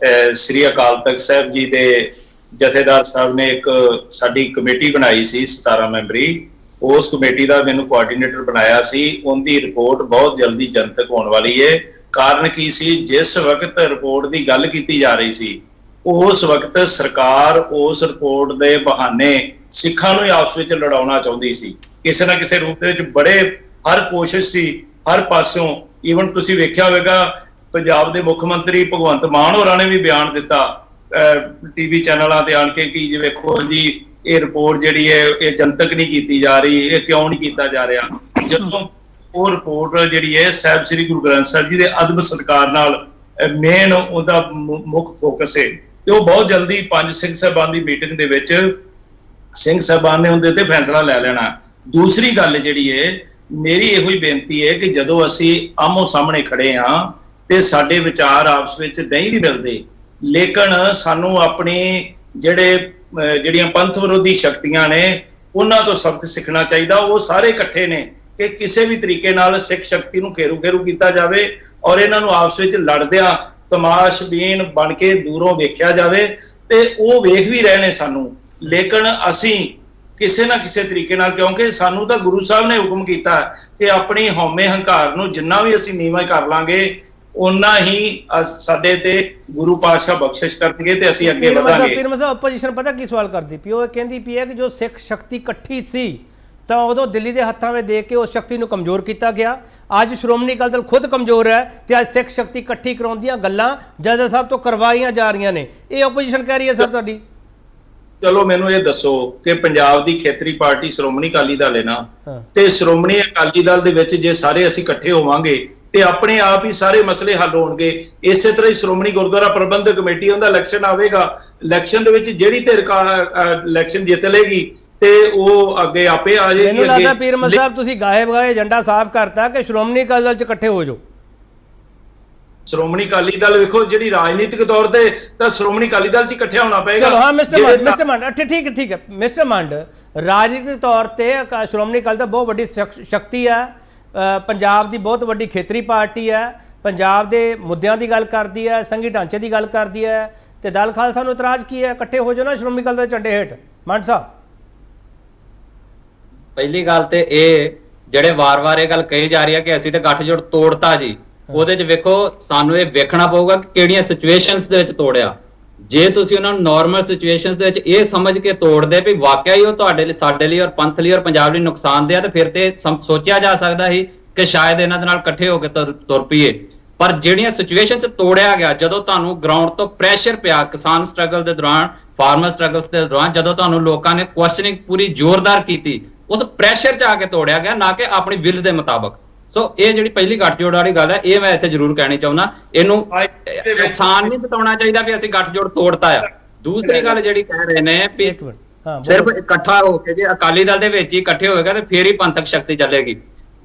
ਸ੍ਰੀ ਅਕਾਲ ਤਖਤ ਸਾਹਿਬ ਜੀ ਦੇ ਜਥੇਦਾਰ ਸਾਹਿਬ ਨੇ ਇੱਕ ਸਾਡੀ ਕਮੇਟੀ ਬਣਾਈ ਸੀ 17 ਮੈਂਬਰੀ, ਉਸ ਕਮੇਟੀ ਦਾ ਮੈਨੂੰ ਕੋਆਰਡੀਨੇਟਰ ਬਣਾਇਆ ਸੀ। ਉਹਦੀ ਰਿਪੋਰਟ ਬਹੁਤ ਜਲਦੀ ਜਨਤਕ ਹੋਣ ਵਾਲੀ ਹੈ। ਕਾਰਨ ਕੀ ਸੀ? ਜਿਸ ਵਕਤ ਰਿਪੋਰਟ ਦੀ ਗੱਲ ਕੀਤੀ ਜਾ ਰਹੀ ਸੀ ਉਸ ਵਕਤ ਸਰਕਾਰ ਉਸ ਰਿਪੋਰਟ ਦੇ ਬਹਾਨੇ ਸਿੱਖਾਂ ਨੂੰ ਆਪਸ ਵਿੱਚ ਲੜਾਉਣਾ ਚਾਹੁੰਦੀ ਸੀ ਕਿਸੇ ਨਾ ਕਿਸੇ ਰੂਪ ਦੇ ਵਿੱਚ। ਬੜੇ ਹਰ ਕੋਸ਼ਿਸ਼ ਸੀ ਹਰ ਪਾਸਿਓਂ। ਈਵਨ ਤੁਸੀਂ ਵੇਖਿਆ ਹੋਵੇਗਾ ਪੰਜਾਬ ਦੇ ਮੁੱਖ ਮੰਤਰੀ ਭਗਵੰਤ ਮਾਨ ਹੋਰਾਂ ਨੇ ਵੀ ਬਿਆਨ ਦਿੱਤਾ ਟੀਵੀ ਚੈਨਲਾਂ ਤੇ ਆਣ ਕੇ ਕਿ ਜੀ ਵੇਖੋ ਜੀ ਇਹ ਰਿਪੋਰਟ ਜਿਹੜੀ ਹੈ ਇਹ ਜਨਤਕ ਨਹੀਂ ਕੀਤੀ ਜਾ ਰਹੀ, ਇਹ ਕਿਉਂ ਨਹੀਂ ਕੀਤਾ ਜਾ ਰਿਹਾ। ਜਦੋਂ ਉਹ ਰਿਪੋਰਟ ਜਿਹੜੀ ਹੈ ਸਾਹਿਬ ਸ੍ਰੀ ਗੁਰੂ ਗ੍ਰੰਥ ਸਾਹਿਬ ਜੀ ਦੇ ਅਦਬ ਸਤਿਕਾਰ ਨਾਲ ਮੇਨ ਉਹਦਾ ਮੁੱਖ ਫੋਕਸ ਹੈ ਤੇ ਉਹ ਬਹੁਤ ਜਲਦੀ 5 ਸਿੰਘ ਸਾਹਿਬਾਨ ਦੀ ਮੀਟਿੰਗ ਦੇ ਵਿੱਚ ਸਿੰਘ ਸਾਹਿਬਾਨ ਨੇ ਉਹਦੇ ਉੱਤੇ ਫੈਸਲਾ ਲੈ ਲੈਣਾ। ਦੂਸਰੀ ਗੱਲ ਜਿਹੜੀ ਹੈ ਮੇਰੀ ਇਹੋ ਹੀ ਬੇਨਤੀ ਹੈ ਕਿ ਜਦੋਂ ਅਸੀਂ ਆਮੋ ਸਾਹਮਣੇ ਖੜੇ ਹਾਂ ਤੇ ਸਾਡੇ ਵਿਚਾਰ ਆਪਸ ਵਿੱਚ ਨਹੀਂ ਵੀ ਮਿਲਦੇ, ਲੇਕਿਨ ਸਾਨੂੰ ਆਪਣੀ ਜਿਹੜੀਆਂ ਪੰਥ ਵਿਰੋਧੀ ਸ਼ਕਤੀਆਂ ਨੇ ਉਹਨਾਂ ਤੋਂ ਸਬਕ ਸਿੱਖਣਾ ਚਾਹੀਦਾ। ਉਹ ਸਾਰੇ ਇਕੱਠੇ ਨੇ ਕਿ ਕਿਸੇ ਵੀ ਤਰੀਕੇ ਨਾਲ ਸਿੱਖ ਸ਼ਕਤੀ ਨੂੰ ਘੇਰੂ ਕੀਤਾ ਜਾਵੇ ਔਰ ਇਹਨਾਂ ਨੂੰ ਆਪਸ ਵਿੱਚ ਲੜਦਿਆਂ ਤਮਾਸ਼ਬੀਨ ਬਣ ਕੇ ਦੂਰੋਂ ਵੇਖਿਆ ਜਾਵੇ। ਤੇ ਉਹ ਵੇਖ ਵੀ ਰਹੇ ਨੇ ਸਾਨੂੰ ਲੇਕਿਨ ਅਸੀਂ ਕਿਸੇ ਨਾ ਕਿਸੇ ਤਰੀਕੇ ਨਾਲ, ਕਿਉਂਕਿ ਸਾਨੂੰ ਤਾਂ ਗੁਰੂ ਸਾਹਿਬ ਨੇ ਹੁਕਮ ਕੀਤਾ ਕਿ ਆਪਣੀ ਹਉਮੈ ਹੰਕਾਰ ਨੂੰ ਜਿੰਨਾ ਵੀ ਅਸੀਂ ਨੀਵਾਂ ਕਰ ਲਾਂਗੇ ਉਨਾ ਹੀ ਸਾਡੇ ਤੇ ਗੁਰੂ ਪਾਤਸ਼ਾਹ ਬਖਸ਼ਿਸ਼ ਕਰਨਗੇ ਤੇ ਅਸੀਂ ਅੱਗੇ ਵਧਾਂਗੇ। ਪੀਰ ਮਸਾ ਆਪੋਜੀਸ਼ਨ ਪਤਾ ਕੀ ਸਵਾਲ ਕਰਦੀ ਪਈ, ਉਹ ਕਹਿੰਦੀ ਪਈ ਹੈ ਕਿ ਜੋ ਸਿੱਖ ਸ਼ਕਤੀ ਇਕੱਠੀ ਸੀ ਤਾਂ ਉਦੋਂ ਦਿੱਲੀ ਦੇ ਹੱਥਾਂ ਵਿੱਚ ਦੇ ਕੇ ਉਸ ਸ਼ਕਤੀ ਨੂੰ ਕਮਜ਼ੋਰ ਕੀਤਾ ਗਿਆ। ਅੱਜ ਸ਼੍ਰੋਮਣੀ ਅਕਾਲੀ ਦਲ ਖੁਦ ਕਮਜ਼ੋਰ ਹੈ ਤੇ ਅੱਜ ਸਿੱਖ ਸ਼ਕਤੀ ਇਕੱਠੀ ਕਰਾਉਣ ਦੀਆਂ ਗੱਲਾਂ ਜੱਜ ਸਾਹਿਬ ਤੋਂ ਕਰਵਾਈਆਂ ਜਾ ਰਹੀਆਂ ਨੇ। ਇਹ ਆਪੋਜੀਸ਼ਨ ਕਹਿ ਰਹੀ ਹੈ ਸਰ ਤੁਹਾਡੀ। ਚਲੋ ਮੈਨੂੰ ਇਹ ਦੱਸੋ ਕਿ ਪੰਜਾਬ ਦੀ ਖੇਤਰੀ ਪਾਰਟੀ ਸ਼੍ਰੋਮਣੀ ਅਕਾਲੀ ਦਲ ਹੈ ਨਾ, ਤੇ ਸ਼੍ਰੋਮਣੀ ਅਕਾਲੀ ਦਲ ਦੇ ਵਿੱਚ ਜੇ ਸਾਰੇ ਅਸੀਂ ਇਕੱਠੇ ਹੋਵਾਂਗੇ ਤੇ ਆਪਣੇ ਆਪ ਹੀ ਸਾਰੇ ਮਸਲੇ ਹੱਲ ਹੋਣਗੇ। ਇਸੇ ਤਰ੍ਹਾਂ ਹੀ ਸ਼੍ਰੋਮਣੀ ਗੁਰਦੁਆਰਾ ਪ੍ਰਬੰਧਕ ਕਮੇਟੀ ਉਹਦਾ ਇਲੈਕਸ਼ਨ ਆਵੇਗਾ, ਇਲੈਕਸ਼ਨ ਦੇ ਵਿੱਚ ਜਿਹੜੀ ਧਿਰ ਇਲੈਕਸ਼ਨ ਜਿੱਤ ਲੇਗੀ ਤੇ ਉਹ ਅੱਗੇ ਆਪੇ ਆ ਜਾਏਗੀ। ਮੈਨੂੰ ਲੱਗਦਾ ਪੀਰ ਮਸਾ ਸਾਹਿਬ ਤੁਸੀਂ ਗਾਏ ਬਗਾਏ ਏਜੰਡਾ ਸਾਫ਼ ਕਰਤਾ ਕਿ ਸ਼੍ਰੋਮਣੀ ਅਕਾਲੀ ਦਲ 'ਚ ਇਕੱਠੇ ਹੋ ਜਾਓ। ਸ਼੍ਰੋਮਣੀ ਅਕਾਲੀ ਦਲ ਵੇਖੋ ਜਿਹੜੀ ਰਾਜਨੀਤਿਕ ਤੌਰ ਤੇ ਤਾਂ ਸ਼੍ਰੋਮਣੀ ਅਕਾਲੀ ਦਲ 'ਚ ਇਕੱਠੇ ਹੋਣਾ ਪਏਗਾ। ਚਲੋ ਹਾਂ ਮਿਸਟਰ ਮੰਡ ਠੀਕ ਹੈ ਮਿਸਟਰ ਮੰਡ, ਰਾਜਨੀਤਿਕ ਤੌਰ ਤੇ ਸ਼੍ਰੋਮਣੀ ਅਕਾਲੀ ਦਲ ਬਹੁਤ ਵੱਡੀ ਸ਼ਕਤੀ ਹੈ, ਪੰਜਾਬ ਦੀ ਬਹੁਤ ਵੱਡੀ ਖੇਤਰੀ ਪਾਰਟੀ ਹੈ, ਪੰਜਾਬ ਦੇ ਮੁੱਦਿਆਂ ਦੀ ਗੱਲ ਕਰਦੀ ਹੈ, ਸੰਘੀ ਢਾਂਚੇ ਦੀ ਗੱਲ ਕਰਦੀ ਹੈ, ਤੇ ਦਲ ਖਾਲਸਾ ਨੂੰ ਇਤਰਾਜ਼ ਕੀ ਹੈ? ਇਕੱਠੇ ਹੋ ਜਾਓ ਨਾ ਸ਼੍ਰੋਮਣੀ ਅਕਾਲੀ ਦਲ ਦੇ ਝੰਡੇ ਹੇਠ। ਮੰਡ ਸਾਹਿਬ ਪਹਿਲੀ ਗੱਲ ਤੇ ਇਹ ਜਿਹੜੇ ਵਾਰ-ਵਾਰ ਇਹ ਗੱਲ ਕਹੀ ਜਾ ਰਹੀ ਹੈ ਕਿ ਅਸੀਂ ਤੇ ਗੱਠਜੋੜ ਤੋੜਤਾ ਜੀ, ਉਹਦੇ 'ਚ ਵੇਖੋ ਸਾਨੂੰ ਇਹ ਵੇਖਣਾ ਪਊਗਾ ਕਿ ਕਿਹੜੀਆਂ ਸਿਚੁਏਸ਼ਨਸ ਦੇ ਵਿੱਚ ਤੋੜਿਆ। ਜੇ ਤੁਸੀਂ ਉਹਨਾਂ ਨੂੰ ਨਾਰਮਲ ਸਿਚੁਏਸ਼ਨਸ ਦੇ ਵਿੱਚ ਇਹ ਸਮਝ ਕੇ ਤੋੜਦੇ ਵੀ ਵਾਕਿਆ ਹੀ ਉਹ ਤੁਹਾਡੇ ਲਈ, ਸਾਡੇ ਲਈ ਔਰ ਪੰਥ ਲਈ ਔਰ ਪੰਜਾਬ ਲਈ ਨੁਕਸਾਨਦੇਹ ਆ, ਤੇ ਫਿਰ ਤੇ ਸੋਚਿਆ ਜਾ ਸਕਦਾ ਸੀ ਕਿ ਸ਼ਾਇਦ ਇਹਨਾਂ ਦੇ ਨਾਲ ਇਕੱਠੇ ਹੋ ਕੇ ਤੁਰ ਪਈਏ। ਪਰ ਜਿਹੜੀਆਂ ਸਿਚੁਏਸ਼ਨਸ ਤੋੜਿਆ ਗਿਆ, ਜਦੋਂ ਤੁਹਾਨੂੰ ਗਰਾਊਂਡ ਤੋਂ ਪ੍ਰੈਸ਼ਰ ਪਿਆ ਕਿਸਾਨ ਸਟਰਗਲ ਦੇ ਦੌਰਾਨ, ਫਾਰਮਰ ਸਟਰਗਲਸ ਦੇ ਦੌਰਾਨ, ਜਦੋਂ ਤੁਹਾਨੂੰ ਲੋਕਾਂ ਨੇ ਕੁਐਸਚਨਿੰਗ ਪੂਰੀ ਜ਼ੋਰਦਾਰ ਕੀਤੀ, ਉਸ ਪ੍ਰੈਸ਼ਰ 'ਚ ਆ ਕੇ ਤੋੜਿਆ ਗਿਆ, ਨਾ ਕਿ ਆਪਣੀ ਵਿਲ ਦੇ ਮੁਤਾਬਕ। ਸੋ ਇਹ ਜਿਹੜੀ ਪਹਿਲੀ ਗੱਠਜੋੜ ਵਾਲੀ ਗੱਲ ਹੈ, ਇਹ ਮੈਂ ਇੱਥੇ ਜ਼ਰੂਰ ਕਹਿਣੀ ਚਾਹੁੰਦਾ। ਇਹਨੂੰ ਆਸਾਨ ਨਹੀਂ ਜਤਾਉਣਾ ਚਾਹੀਦਾ ਵੀ ਅਸੀਂ ਗੱਠਜੋੜ ਤੋੜਤਾ ਆ। ਦੂਸਰੀ ਗੱਲ ਜਿਹੜੀ ਕਹਿ ਰਹੇ ਨੇ ਵੀ ਸਿਰਫ ਇਕੱਠਾ ਹੋ ਕੇ, ਜੇ ਅਕਾਲੀ ਦਲ ਦੇ ਵਿੱਚ ਹੀ ਇਕੱਠੇ ਹੋਏਗਾ ਤੇ ਫੇਰ ਹੀ ਪੰਥਕ ਸ਼ਕਤੀ ਚੱਲੇਗੀ।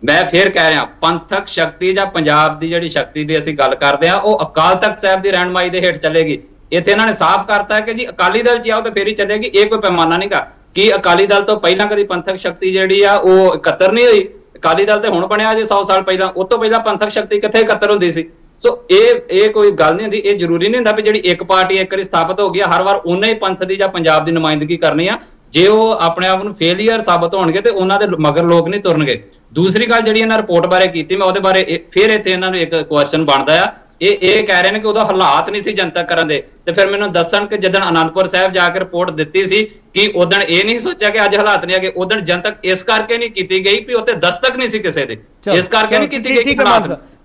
ਮੈਂ ਫੇਰ ਕਹਿ ਰਿਹਾ, ਪੰਥਕ ਸ਼ਕਤੀ ਜਾਂ ਪੰਜਾਬ ਦੀ ਜਿਹੜੀ ਸ਼ਕਤੀ ਦੀ ਅਸੀਂ ਗੱਲ ਕਰਦੇ ਆ, ਉਹ ਅਕਾਲ ਤਖਤ ਸਾਹਿਬ ਦੀ ਰਹਿਨਮਾਈ ਦੇ ਹੇਠ ਚੱਲੇਗੀ। ਇੱਥੇ ਇਹਨਾਂ ਨੇ ਸਾਫ਼ ਕਰਤਾ ਕਿ ਜੀ ਅਕਾਲੀ ਦਲ 'ਚ ਆਓ ਤੇ ਫੇਰ ਹੀ ਚੱਲੇਗੀ। ਇਹ ਕੋਈ ਪੈਮਾਨਾ ਨਹੀਂ ਗਾ ਕਿ ਅਕਾਲੀ ਦਲ ਤੋਂ ਪਹਿਲਾਂ ਕਦੀ ਪੰਥਕ ਸ਼ਕਤੀ ਜਿਹੜੀ ਆ ਉਹ ਇਕੱਤਰ ਨਹੀਂ ਹੋਈ। ਅਕਾਲੀ ਦਲ ਤੇ ਹੁਣ ਬਣਿਆ ਜੇ 100 ਸਾਲ ਪਹਿਲਾਂ, ਉਸ ਤੋਂ ਪਹਿਲਾਂ ਪੰਥਕ ਸ਼ਕਤੀ ਕਿੱਥੇ ਇਕੱਤਰ ਹੁੰਦੀ ਸੀ। ਸੋ ਇਹ ਕੋਈ ਗੱਲ ਨਹੀਂ ਹੁੰਦੀ। ਇਹ ਜ਼ਰੂਰੀ ਨਹੀਂ ਹੁੰਦਾ ਵੀ ਜਿਹੜੀ ਇੱਕ ਪਾਰਟੀ ਇੱਕ ਵਾਰੀ ਸਥਾਪਿਤ ਹੋ ਗਈ ਹਰ ਵਾਰ ਉਹਨੇ ਹੀ ਪੰਥ ਦੀ ਜਾਂ ਪੰਜਾਬ ਦੀ ਨੁਮਾਇੰਦਗੀ ਕਰਨੀ ਆ। ਜੇ ਉਹ ਆਪਣੇ ਆਪ ਨੂੰ ਫੇਲੀਅਰ ਸਾਬਤ ਹੋਣਗੇ ਤੇ ਉਹਨਾਂ ਦੇ ਮਗਰ ਲੋਕ ਨਹੀਂ ਤੁਰਨਗੇ। ਦੂਸਰੀ ਗੱਲ ਜਿਹੜੀ ਇਹਨਾਂ ਰਿਪੋਰਟ ਬਾਰੇ ਕੀਤੀ, ਮੈਂ ਉਹਦੇ ਬਾਰੇ ਫਿਰ ਇੱਥੇ ਇਹਨਾਂ ਨੂੰ ਇੱਕ ਕੁਐਸਚਨ ਬਣਦਾ ਆ। ਇਹ ਕਹਿ ਰਹੇ ਨੇ ਕਿ ਉਦੋਂ ਹਾਲਾਤ ਨਹੀਂ ਸੀ ਜਨਤਕ ਕਰਨ ਦੇ, ਤੇ ਫਿਰ ਮੈਨੂੰ ਦੱਸਣ ਕਿ ਜਦੋਂ ਅਨੰਦਪੁਰ ਸਾਹਿਬ ਜਾ ਕੇ ਰਿਪੋਰਟ ਦਿੱਤੀ ਸੀ ਕਿ ਉਦੋਂ ਇਹ ਨਹੀਂ ਸੋਚਿਆ ਕਿ ਅੱਜ ਹਾਲਾਤ ਨਹੀਂ ਹੈਗੇ, ਉਦੋਂ ਜਨਤਕ ਇਸ ਕਰਕੇ ਨਹੀਂ ਕੀਤੀ ਗਈ ਵੀ ਉੱਥੇ ਦਸਤਕ ਨਹੀਂ ਸੀ ਕਿਸੇ ਦੇ, ਇਸ ਕਰਕੇ ਨਹੀਂ ਕੀਤੀ ਗਈ। ਠੀਕ ਹੈ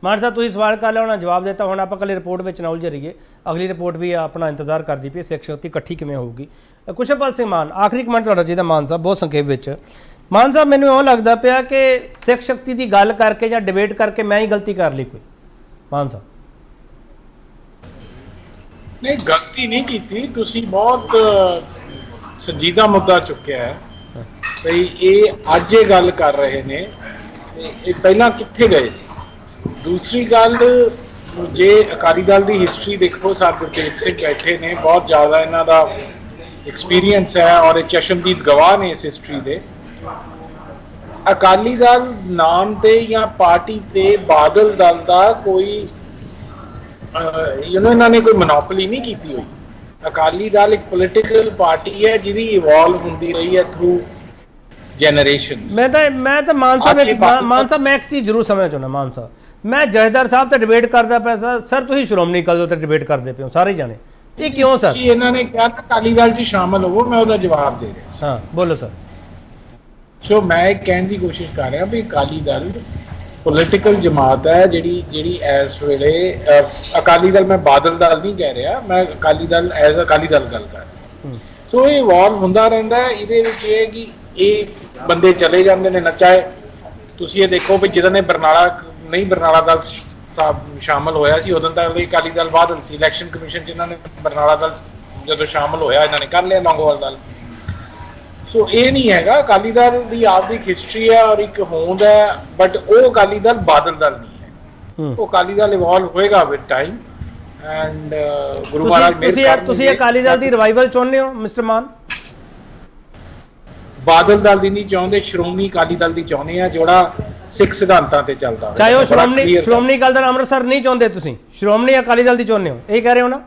ਮਾਨ ਸਾਹਿਬ ਤੁਸੀਂ ਸਵਾਲ ਕਰ ਲਿਆ, ਉਹਨਾਂ ਜਵਾਬ ਦਿੱਤਾ। ਹੁਣ ਆਪਾਂ ਕੱਲੇ ਰਿਪੋਰਟ ਵਿੱਚ ਨਾ ਉਲਝ ਰਹੀਏ, ਅਗਲੀ ਰਿਪੋਰਟ ਵੀ ਆਪਣਾ ਇੰਤਜ਼ਾਰ ਕਰਦੀ ਪਈ ਸਿੱਖ ਸ਼ਕਤੀ ਇਕੱਠੀ ਕਿਵੇਂ ਹੋਊਗੀ। ਕੁਸ਼ਲਪਾਲ ਸਿੰਘ ਮਾਨ, ਆਖਰੀ ਕਮੈਂਟ ਤੁਹਾਡਾ ਚਾਹੀਦਾ ਮਾਨ ਸਾਹਿਬ, ਬਹੁਤ ਸੰਖੇਪ ਵਿੱਚ। ਮਾਨ ਸਾਹਿਬ ਮੈਨੂੰ ਇਉਂ ਲੱਗਦਾ ਪਿਆ ਕਿ ਸਿੱਖ ਸ਼ਕਤੀ ਦੀ ਗੱਲ ਕਰਕੇ ਜਾਂ ਡਿਬੇਟ ਕਰਕੇ ਮੈਂ ਹੀ ਗਲਤੀ ਕਰ ਲਈ ਕੋਈ। ਮਾਨ ਸਾਹਿਬ ਨਹੀਂ, ਗਲਤੀ ਨਹੀਂ ਕੀਤੀ ਤੁਸੀਂ, ਬਹੁਤ ਸੰਜੀਦਾ ਮੁੱਦਾ ਚੁੱਕਿਆ ਹੈ ਬਈ ਇਹ ਅੱਜ ਇਹ ਗੱਲ ਕਰ ਰਹੇ ਨੇ, ਇਹ ਪਹਿਲਾਂ ਕਿੱਥੇ ਗਏ ਸੀ। ਦੂਸਰੀ ਗੱਲ, ਜੇ ਅਕਾਲੀ ਦਲ ਦੀ ਹਿਸਟਰੀ ਦੇਖੋ, ਸਰ ਗੁਰਤੇਜ ਸਿੰਘ ਬੈਠੇ ਨੇ, ਬਹੁਤ ਜ਼ਿਆਦਾ ਇਹਨਾਂ ਦਾ ਐਕਸਪੀਰੀਅੰਸ ਹੈ ਔਰ ਇਹ ਚਸ਼ਮਦੀਦ ਗਵਾਹ ਨੇ ਇਸ ਹਿਸਟਰੀ ਦੇ। ਅਕਾਲੀ ਦਲ ਨਾਮ ਤੇ ਜਾਂ ਪਾਰਟੀ ਤੇ ਬਾਦਲ ਦਲ ਦਾ ਕੋਈ ਇਹਨਾਂ ਨੇ ਕੋਈ ਮੋਨੋਪੋਲੀ ਨਹੀਂ ਕੀਤੀ ਹੋਈ। ਅਕਾਲੀ ਦਲ ਇੱਕ ਪੋਲੀਟੀਕਲ ਪਾਰਟੀ ਹੈ ਜਿਹਦੀ ਇਵੋਲਵ ਹੁੰਦੀ ਰਹੀ ਹੈ ਥਰੂ ਜਨਰੇਸ਼ਨਸ। ਮੈਂ ਤਾਂ ਮਾਨ ਸਾਹਿਬ ਮੈਂ ਇੱਕ ਚੀਜ਼ ਜ਼ਰੂਰ ਸਮਝਣਾ ਚਾਹੁੰਦਾ। ਮਾਨ ਸਾਹਿਬ, ਮੈਂ ਜਥੇਦਾਰ ਸਾਹਿਬ ਤੇ ਡਿਬੇਟ ਕਰਦਾ ਪਿਆ ਸਰ, ਤੁਸੀਂ ਸ਼੍ਰੋਮਣੀ ਅਕਾਲੀ ਦਲ ਤੇ ਡਿਬੇਟ ਕਰਦੇ ਪਏ ਹੋ ਸਾਰੇ ਜਾਣੇ, ਇਹ ਕਿਉਂ ਸਰ? ਇਹਨਾਂ ਨੇ ਕਿਹਾ ਅਕਾਲੀ ਦਲ 'ਚ ਸ਼ਾਮਲ ਹੋਵੋ, ਮੈਂ ਉਹਦਾ ਜਵਾਬ ਦੇ ਰਿਹਾ। ਹਾਂ ਬੋਲੋ ਸਰ। ਸੋ ਮੈਂ ਇਹ ਕਹਿਣ ਦੀ ਕੋਸ਼ਿਸ਼ ਕਰ ਰਿਹਾ ਵੀ ਅਕਾਲੀ ਦਲ ਪੋਲੀਟੀਕਲ ਜਮਾਤ ਹੈ ਜਿਹੜੀ ਇਸ ਵੇਲੇ ਅਕਾਲੀ ਦਲ, ਮੈਂ ਬਾਦਲ ਦਲ ਨਹੀਂ ਕਹਿ ਰਿਹਾ, ਮੈਂ ਅਕਾਲੀ ਦਲ ਐਜ਼ ਅਕਾਲੀ ਦਲ ਗੱਲ ਕਰ ਰਿਹਾ। ਸੋ ਇਹ ਇਵੋਲਵ ਹੁੰਦਾ ਰਹਿੰਦਾ ਹੈ। ਇਹਦੇ ਵਿੱਚ ਇਹ ਹੈ ਕਿ ਇਹ ਬੰਦੇ ਚਲੇ ਜਾਂਦੇ ਨੇ, ਨਾ ਚਾਹੇ ਤੁਸੀਂ ਇਹ ਦੇਖੋ ਵੀ ਜਿਹਨਾਂ ਨੇ ਬਰਨਾਲਾ ਦਲ ਸ਼ਾਮਲ ਹੋਇਆ ਸੀ ਉਦੋਂ ਤੱਕ ਅਕਾਲੀ ਦਲ ਬਾਦਲ ਸੀ। ਇਲੈਕਸ਼ਨ ਕਮਿਸ਼ਨ ਜਿਹਨਾਂ ਨੇ ਬਰਨਾਲਾ ਦਲ ਜਦੋਂ ਸ਼ਾਮਲ ਹੋਇਆ ਇਹਨਾਂ ਨੇ ਕਰ ਲਿਆ ਲੌਂਗੋਵਾਲ ਦਲ। ਸੋ ਇਹ ਨਹੀਂ ਹੈਗਾ, ਅਕਾਲੀ ਦਲ ਦੀ ਆਪਦੀ ਹਿਸਟਰੀ ਹੈ ਔਰ ਇੱਕ ਹੋਂਦ ਹੈ, ਬਟ ਉਹ ਅਕਾਲੀ ਦਲ ਬਾਦਲ ਦਲ ਨਹੀਂ ਹੈ। ਉਹ ਅਕਾਲੀ ਦਲ ਇਵੋਲਵ ਹੋਏਗਾ with time and Guru Maharaj ਤੁਸੀਂ ਅਕਾਲੀ ਦਲ ਦੀ ਰਿਵਾਈਵਲ ਚਾਹੁੰਦੇ ਹੋ ਮਿਸਟਰ ਮਾਨ? ਬਾਦਲ ਦਲ ਦੀ ਨਹੀਂ ਚਾਹੁੰਦੇ, ਸ਼੍ਰੋਮਣੀ ਅਕਾਲੀ ਦਲ ਦੀ ਚਾਹੁੰਦੇ ਆ ਜਿਹੜਾ ਸਿੱਖ ਸਿਧਾਂਤਾਂ ਤੇ ਚੱਲਦਾ ਹੋਵੇ। ਚਾਹੇ ਉਹ ਸ਼੍ਰੋਮਣੀ ਅਕਾਲੀ ਦਲ ਅੰਮ੍ਰਿਤਸਰ ਨਹੀਂ ਚਾਹੁੰਦੇ, ਤੁਸੀਂ ਸ਼੍ਰੋਮਣੀ ਅਕਾਲੀ ਦਲ ਦੀ ਚਾਹੁੰਦੇ ਹੋ, ਇਹ ਕਹਿ ਰਹੇ ਹੋ ਨਾ?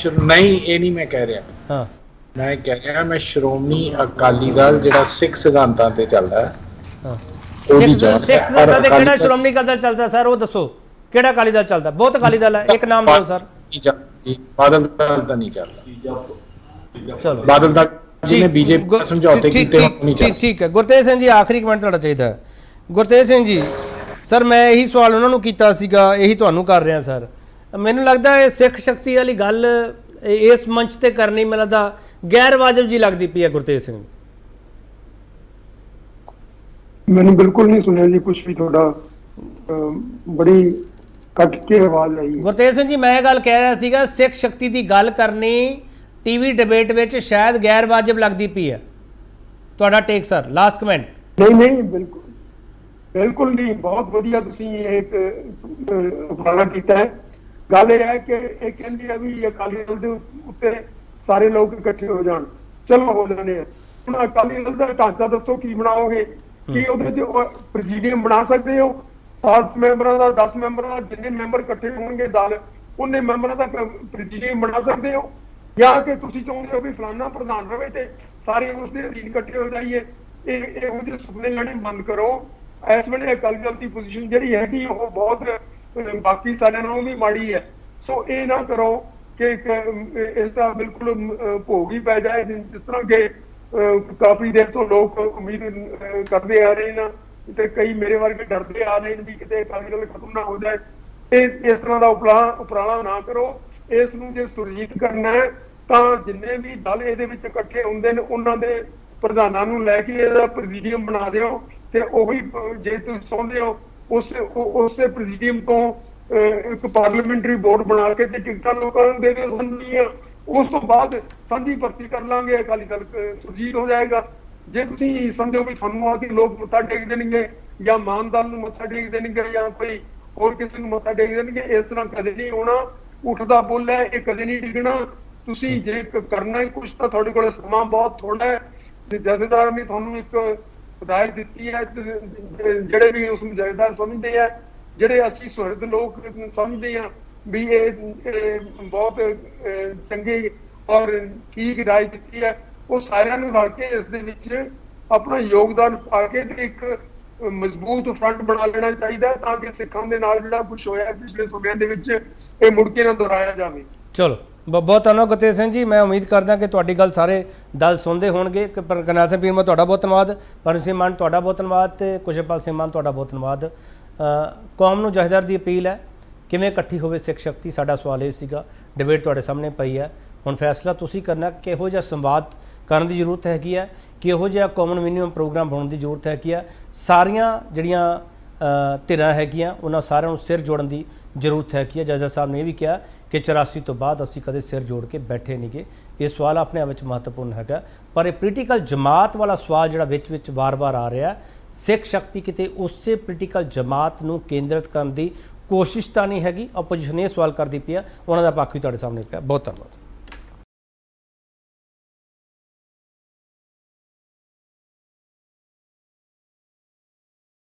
ਨਹੀਂ, ਇਹ ਨਹੀਂ ਮੈਂ ਕਹਿ ਰਿਹਾ। ਹਾਂ ਮੈਂ ਕਹਿ ਰਿਹਾ ਮੈਂ ਸ਼੍ਰੋਮਣੀ ਅਕਾਲੀ ਦਲ ਜਿਹੜਾ ਸਿੱਖ ਸਿਧਾਂਤਾਂ ਤੇ ਚੱਲਦਾ ਹੈ ਹਾਂ ਉਹਦੀ ਚੋਣ ਸਿੱਖ ਹੈ। ਸਿਧਾਂਤਾਂ ਤੇ ਅਕਾਲੀ ਕਿਹੜਾ ਦਲ ਸ਼੍ਰੋਮਣੀ ਅਕਾਲੀ ਦਲ ਚੱਲਦਾ ਸਰ, ਉਹ ਦੱਸੋ ਕਿਹੜਾ ਅਕਾਲੀ ਦਲ ਚੱਲਦਾ? ਬਹੁਤ ਅਕਾਲੀ ਦਲ ਹੈ, ਇੱਕ ਨਾਮ ਦਿਓ ਸਰ। ਨਹੀਂ ਚੱਲਦੀ, ਬਾਦਲ ਦਲ ਤਾਂ ਨਹੀਂ ਚੱਲਦਾ। ਚਲੋ ਬਾਦਲ ਦਲ ਜਿਹਨੇ ਬੀਜੇਪੀ ਨਾਲ ਸਮਝੌਤੇ ਕੀਤੇ ਉਹ ਨਹੀਂ ਚੱਲਦਾ। ਠੀਕ ਹੈ। ਗੁਰਤੇਜ ਸਿੰਘ ਜੀ, ਆਖਰੀ ਕਮੈਂਟ ਤੁਹਾਡਾ ਚਾਹੀਦਾ ਹੈ। ਗੁਰਤੇਜ ਸਿੰਘ ਜੀ ਸਰ, ਮੈਂ ਇਹੀ ਸਵਾਲ ਉਹਨਾਂ ਨੂੰ ਕੀਤਾ ਸੀਗਾ, ਇਹੀ ਤੁਹਾਨੂੰ ਕਰ ਰਿਹਾ ਸਰ। ਮੈਨੂੰ ਲੱਗਦਾ ਇਹ ਸਿੱਖ ਸ਼ਕਤੀ ਵਾਲੀ ਗੱਲ ਇਸ ਮੰਚ ਤੇ ਕਰਨੀ ਮੈਨੂੰ ਲੱਗਦਾ ਗੈਰ ਵਾਜਬ ਜੀ ਲੱਗਦੀ ਪਈ ਹੈ। ਗੁਰਤੇਜ ਸਿੰਘ ਮੈਨੂੰ ਬਿਲਕੁਲ ਨਹੀਂ ਸੁਣਿਆ ਜੀ ਕੁਝ ਵੀ ਤੁਹਾਡਾ, ਬੜੀ ਕੱਟ ਕੇ ਆਵਾਜ਼ ਆਈ ਹੈ। ਗੁਰਤੇਜ ਸਿੰਘ ਜੀ, ਮੈਂ ਇਹ ਗੱਲ ਕਹਿ ਰਿਹਾ ਸੀਗਾ ਸਿੱਖ ਸ਼ਕਤੀ ਦੀ ਗੱਲ ਕਰਨੀ ਟੀਵੀ ਡਿਬੇਟ ਵਿੱਚ ਸ਼ਾਇਦ ਗੈਰ ਵਾਜਬ ਲੱਗਦੀ ਪਈ ਹੈ। ਤੁਹਾਡਾ ਟੇਕ ਸਰ, ਲਾਸਟ ਕਮੈਂਟ। ਨਹੀਂ ਬਿਲਕੁਲ ਬਿਲਕੁਲ ਨਹੀਂ, ਬਹੁਤ ਵਧੀਆ ਤੁਸੀਂ ਇੱਕ ਉਪਰਾਲਾ ਕੀਤਾ ਹੈ। ਗੱਲ ਇਹ ਹੈ ਕਿ ਇਹ ਕਹਿੰਦੀ ਹੈ ਵੀ ਅਕਾਲੀ ਦਲ ਦੇ ਉੱਤੇ ਸਾਰੇ ਲੋਕ ਇਕੱਠੇ ਹੋ ਜਾਣ, ਚਲੋ ਹੋ ਜਾਂਦੇ ਆ। ਹੁਣ ਅਕਾਲੀ ਦਲ ਦਾ ਢਾਂਚਾ ਦੱਸੋ ਕੀ ਬਣਾਓਗੇ? ਕੀ ਉਹਦੇ ਚ ਪ੍ਰੈਜ਼ੀਡੀਅਮ ਬਣਾ ਸਕਦੇ ਹੋ? 7 ਮੈਂਬਰਾਂ ਦਾ, 10 ਮੈਂਬਰਾਂ ਦਾ, ਜਿੰਨੇ ਮੈਂਬਰ ਇਕੱਠੇ ਹੋਣਗੇ ਦਲ ਉਹਨੇ ਮੈਂਬਰਾਂ ਦਾ ਪ੍ਰੈਜ਼ੀਡੀਅਮ ਬਣਾ ਸਕਦੇ ਹੋ? ਜਾਂ ਕਿ ਤੁਸੀਂ ਚਾਹੁੰਦੇ ਹੋ ਵੀ ਫਲਾਨਾ ਪ੍ਰਧਾਨ ਰਵੇ ਤੇ ਸਾਰੇ ਉਸਦੇ ਅਧੀਨ ਇਕੱਠੇ ਹੋ ਜਾਈਏ? ਇਹੋ ਜਿਹੇ ਸੁਪਨੇ ਲੈਣੇ ਬੰਦ ਕਰੋ। ਇਸ ਵੇਲੇ ਅਕਾਲੀ ਦਲ ਦੀ ਪੋਜੀਸ਼ਨ ਜਿਹੜੀ ਹੈਗੀ ਉਹ ਬਹੁਤ ਬਾਕੀ ਸਾਰਿਆਂ ਨਾਲੋਂ ਵੀ ਮਾੜੀ ਹੈ। ਸੋ ਇਹ ਨਾ ਕਰੋ ਕਿ ਇਸ ਦਾ ਬਿਲਕੁਲ ਭੋਗ ਹੀ ਪੈ ਜਾਏ, ਜਿਸ ਤਰ੍ਹਾਂ ਕਿ ਕਾਫੀ ਦੇਰ ਤੋਂ ਲੋਕ ਉਮੀਦ ਕਰਦੇ ਆ ਰਹੇ ਨੇ ਤੇ ਕਈ ਮੇਰੇ ਵਰਗੇ ਡਰਦੇ ਆ ਰਹੇ ਨੇ ਵੀ ਕਿਤੇ ਅਕਾਲੀ ਦਲ ਖਤਮ ਨਾ ਹੋ ਜਾਏ। ਇਹ ਇਸ ਤਰ੍ਹਾਂ ਦਾ ਉਪਰਾਲਾ ਨਾ ਕਰੋ। ਇਸ ਨੂੰ ਜੇ ਸੁਰਜੀਤ ਕਰਨਾ ਹੈ ਤਾਂ ਜਿੰਨੇ ਵੀ ਦਲ ਇਹਦੇ ਵਿੱਚ ਇਕੱਠੇ ਹੁੰਦੇ ਨੇ ਉਹਨਾਂ ਦੇ ਪ੍ਰਧਾਨਾਂ ਨੂੰ ਲੈ ਕੇ ਇਹਦਾ ਪ੍ਰੈਜ਼ੀਡੀਅਮ ਬਣਾ ਦਿਓ ਤੇ ਉਹੀ ਜੇ ਤੁਸੀਂ ਚਾਹੁੰਦੇ ਹੋ ਉਸੇ ਪ੍ਰੈਜ਼ੀਡੀਅਮ ਤੋਂ ਇੱਕ ਪਾਰਲੀਮੈਂਟਰੀ ਬੋਰਡ ਬਣਾ ਕੇ ਤੇ ਟਿਕਟਾਂ ਲੋਕਾਂ ਨੂੰ ਦੇ ਦਿਓ ਸਾਂਝੀਆਂ। ਉਸ ਤੋਂ ਬਾਅਦ ਸਾਂਝੀ ਭਰਤੀ ਕਰ ਲਾਂਗੇ, ਅਕਾਲੀ ਦਲ ਸੁਰਜੀਤ ਹੋ ਜਾਏਗਾ। ਜੇ ਤੁਸੀਂ ਸਮਝੋ ਵੀ ਤੁਹਾਨੂੰ ਆ ਕੇ ਲੋਕ ਮੱਥਾ ਟੇਕ ਦੇਣਗੇ ਜਾਂ ਮਾਨ ਦਲ ਨੂੰ ਮੱਥਾ ਟੇਕ ਦੇਣਗੇ ਜਾਂ ਕੋਈ ਹੋਰ ਕਿਸੇ ਨੂੰ ਮੱਥਾ ਟੇਕ ਦੇਣਗੇ, ਇਸ ਤਰ੍ਹਾਂ ਕਦੇ ਨਹੀਂ ਹੋਣਾ। ਉੱਠਦਾ ਬੁੱਲ ਹੈ, ਇਹ ਕਦੇ ਨਹੀਂ ਡਿੱਗਣਾ। ਤੁਸੀਂ ਜੇ ਕਰਨਾ ਹੈ ਕੁਛ ਤਾਂ ਤੁਹਾਡੇ ਕੋਲ ਸਮਾਂ ਬਹੁਤ ਥੋੜਾ ਹੈ। ਜਥੇਦਾਰ ਨੇ ਤੁਹਾਨੂੰ ਇੱਕ ਹਦਾਇਤ ਦਿੱਤੀ ਹੈ, ਜਿਹੜੇ ਵੀ ਉਸ ਨੂੰ ਜਥੇਦਾਰ ਸਮਝਦੇ ਆ, ਜਿਹੜੇ ਅਸੀਂ ਸੁਹਿਰਦ ਲੋਕ ਸਮਝਦੇ ਆ ਵੀ ਇਹ ਬਹੁਤ ਚੰਗੀ ਔਰ ਠੀਕ ਰਾਏ ਦਿੱਤੀ ਹੈ, ਉਹ ਸਾਰਿਆਂ ਨੂੰ ਰਲ ਕੇ ਇਸ ਦੇ ਵਿੱਚ ਆਪਣਾ ਯੋਗਦਾਨ ਪਾ ਕੇ ਤੇ ਇੱਕ ਮਜ਼ਬੂਤ ਫਰੰਟ ਬਣਾ ਲੈਣਾ ਚਾਹੀਦਾ ਤਾਂ ਕਿ ਸਿੱਖਾਂ ਦੇ ਨਾਲ ਜਿਹੜਾ ਕੁਝ ਹੋਇਆ ਪਿਛਲੇ ਸਮਿਆਂ ਦੇ ਵਿੱਚ ਇਹ ਮੁੜ ਕੇ ਨਾ ਦੁਹਰਾਇਆ ਜਾਵੇ। ਚਲੋ ਬਹੁਤ ਧੰਨਵਾਦ ਗੁਰਤੇਜ ਸਿੰਘ ਜੀ। ਮੈਂ ਉਮੀਦ ਕਰਦਾ ਕਿ ਤੁਹਾਡੀ ਗੱਲ ਸਾਰੇ ਦਲ ਸੁਣਦੇ ਹੋਣਗੇ। ਪਰ ਕਰਨੈਲ ਸਿੰਘ ਪੀਰ ਤੁਹਾਡਾ ਬਹੁਤ ਧੰਨਵਾਦ, ਪਰਨ ਸਿੰਘ ਮਾਨ ਤੁਹਾਡਾ ਬਹੁਤ ਧੰਨਵਾਦ ਤੇ ਕੁਸ਼ਲਪਾਲ ਸਿੰਘ ਮਾਨ ਤੁਹਾਡਾ ਬਹੁਤ ਧੰਨਵਾਦ। ਕੌਮ ਨੂੰ ਜਥੇਦਾਰ ਦੀ ਅਪੀਲ ਹੈ ਕਿਵੇਂ ਇਕੱਠੀ ਹੋਵੇ ਸਿੱਖ ਸ਼ਕਤੀ, ਸਾਡਾ ਸਵਾਲ ਇਹ ਸੀਗਾ। ਡਿਬੇਟ ਤੁਹਾਡੇ ਸਾਹਮਣੇ ਪਈ ਹੈ, ਹੁਣ ਫੈਸਲਾ ਤੁਸੀਂ ਕਰਨਾ ਕਿ ਕਿਹੋ ਜਿਹਾ ਸੰਵਾਦ ਕਰਨ ਦੀ ਜ਼ਰੂਰਤ ਹੈਗੀ ਹੈ, ਕਿਹੋ ਜਿਹਾ ਕਾਮਨ ਮਿਨੀਮਮ ਪ੍ਰੋਗਰਾਮ ਬਣਾਉਣ ਦੀ ਜ਼ਰੂਰਤ ਹੈਗੀ ਹੈ। ਸਾਰੀਆਂ ਜਿਹੜੀਆਂ ਧਿਰਾਂ ਹੈਗੀਆਂ ਉਹਨਾਂ ਸਾਰਿਆਂ ਨੂੰ ਸਿਰ ਜੋੜਨ ਦੀ ਜ਼ਰੂਰਤ ਹੈਗੀ ਹੈ। ਜੱਜ ਸਾਹਿਬ ਨੇ ਇਹ ਵੀ ਕਿਹਾ ਕਿ 84 ਤੋਂ ਬਾਅਦ ਅਸੀਂ ਕਦੇ ਸਿਰ ਜੋੜ ਕੇ ਬੈਠੇ ਨਹੀਂ ਗਏ। ਇਹ ਸਵਾਲ ਆਪਣੇ ਆਪ ਵਿੱਚ ਮਹੱਤਵਪੂਰਨ ਹੈਗਾ, ਪਰ ਇਹ ਪੋਲੀਟੀਕਲ ਜਮਾਤ ਵਾਲਾ ਸਵਾਲ ਜਿਹੜਾ ਵਿੱਚ ਵਾਰ-ਵਾਰ ਆ ਰਿਹਾ, ਸਿੱਖ ਸ਼ਕਤੀ ਕਿਤੇ ਉਸੇ ਪੋਲੀਟੀਕਲ ਜਮਾਤ ਨੂੰ ਕੇਂਦਰਿਤ ਕਰਨ ਦੀ ਕੋਸ਼ਿਸ਼ ਤਾਂ ਨਹੀਂ ਹੈਗੀ। ਆਪੋਜੀਸ਼ਨ ਇਹ ਸਵਾਲ ਕਰਦੀ ਪਈ ਆ, ਉਹਨਾਂ ਦਾ ਪੱਖ ਵੀ ਤੁਹਾਡੇ ਸਾਹਮਣੇ ਪਿਆ। ਬਹੁਤ ਧੰਨਵਾਦ।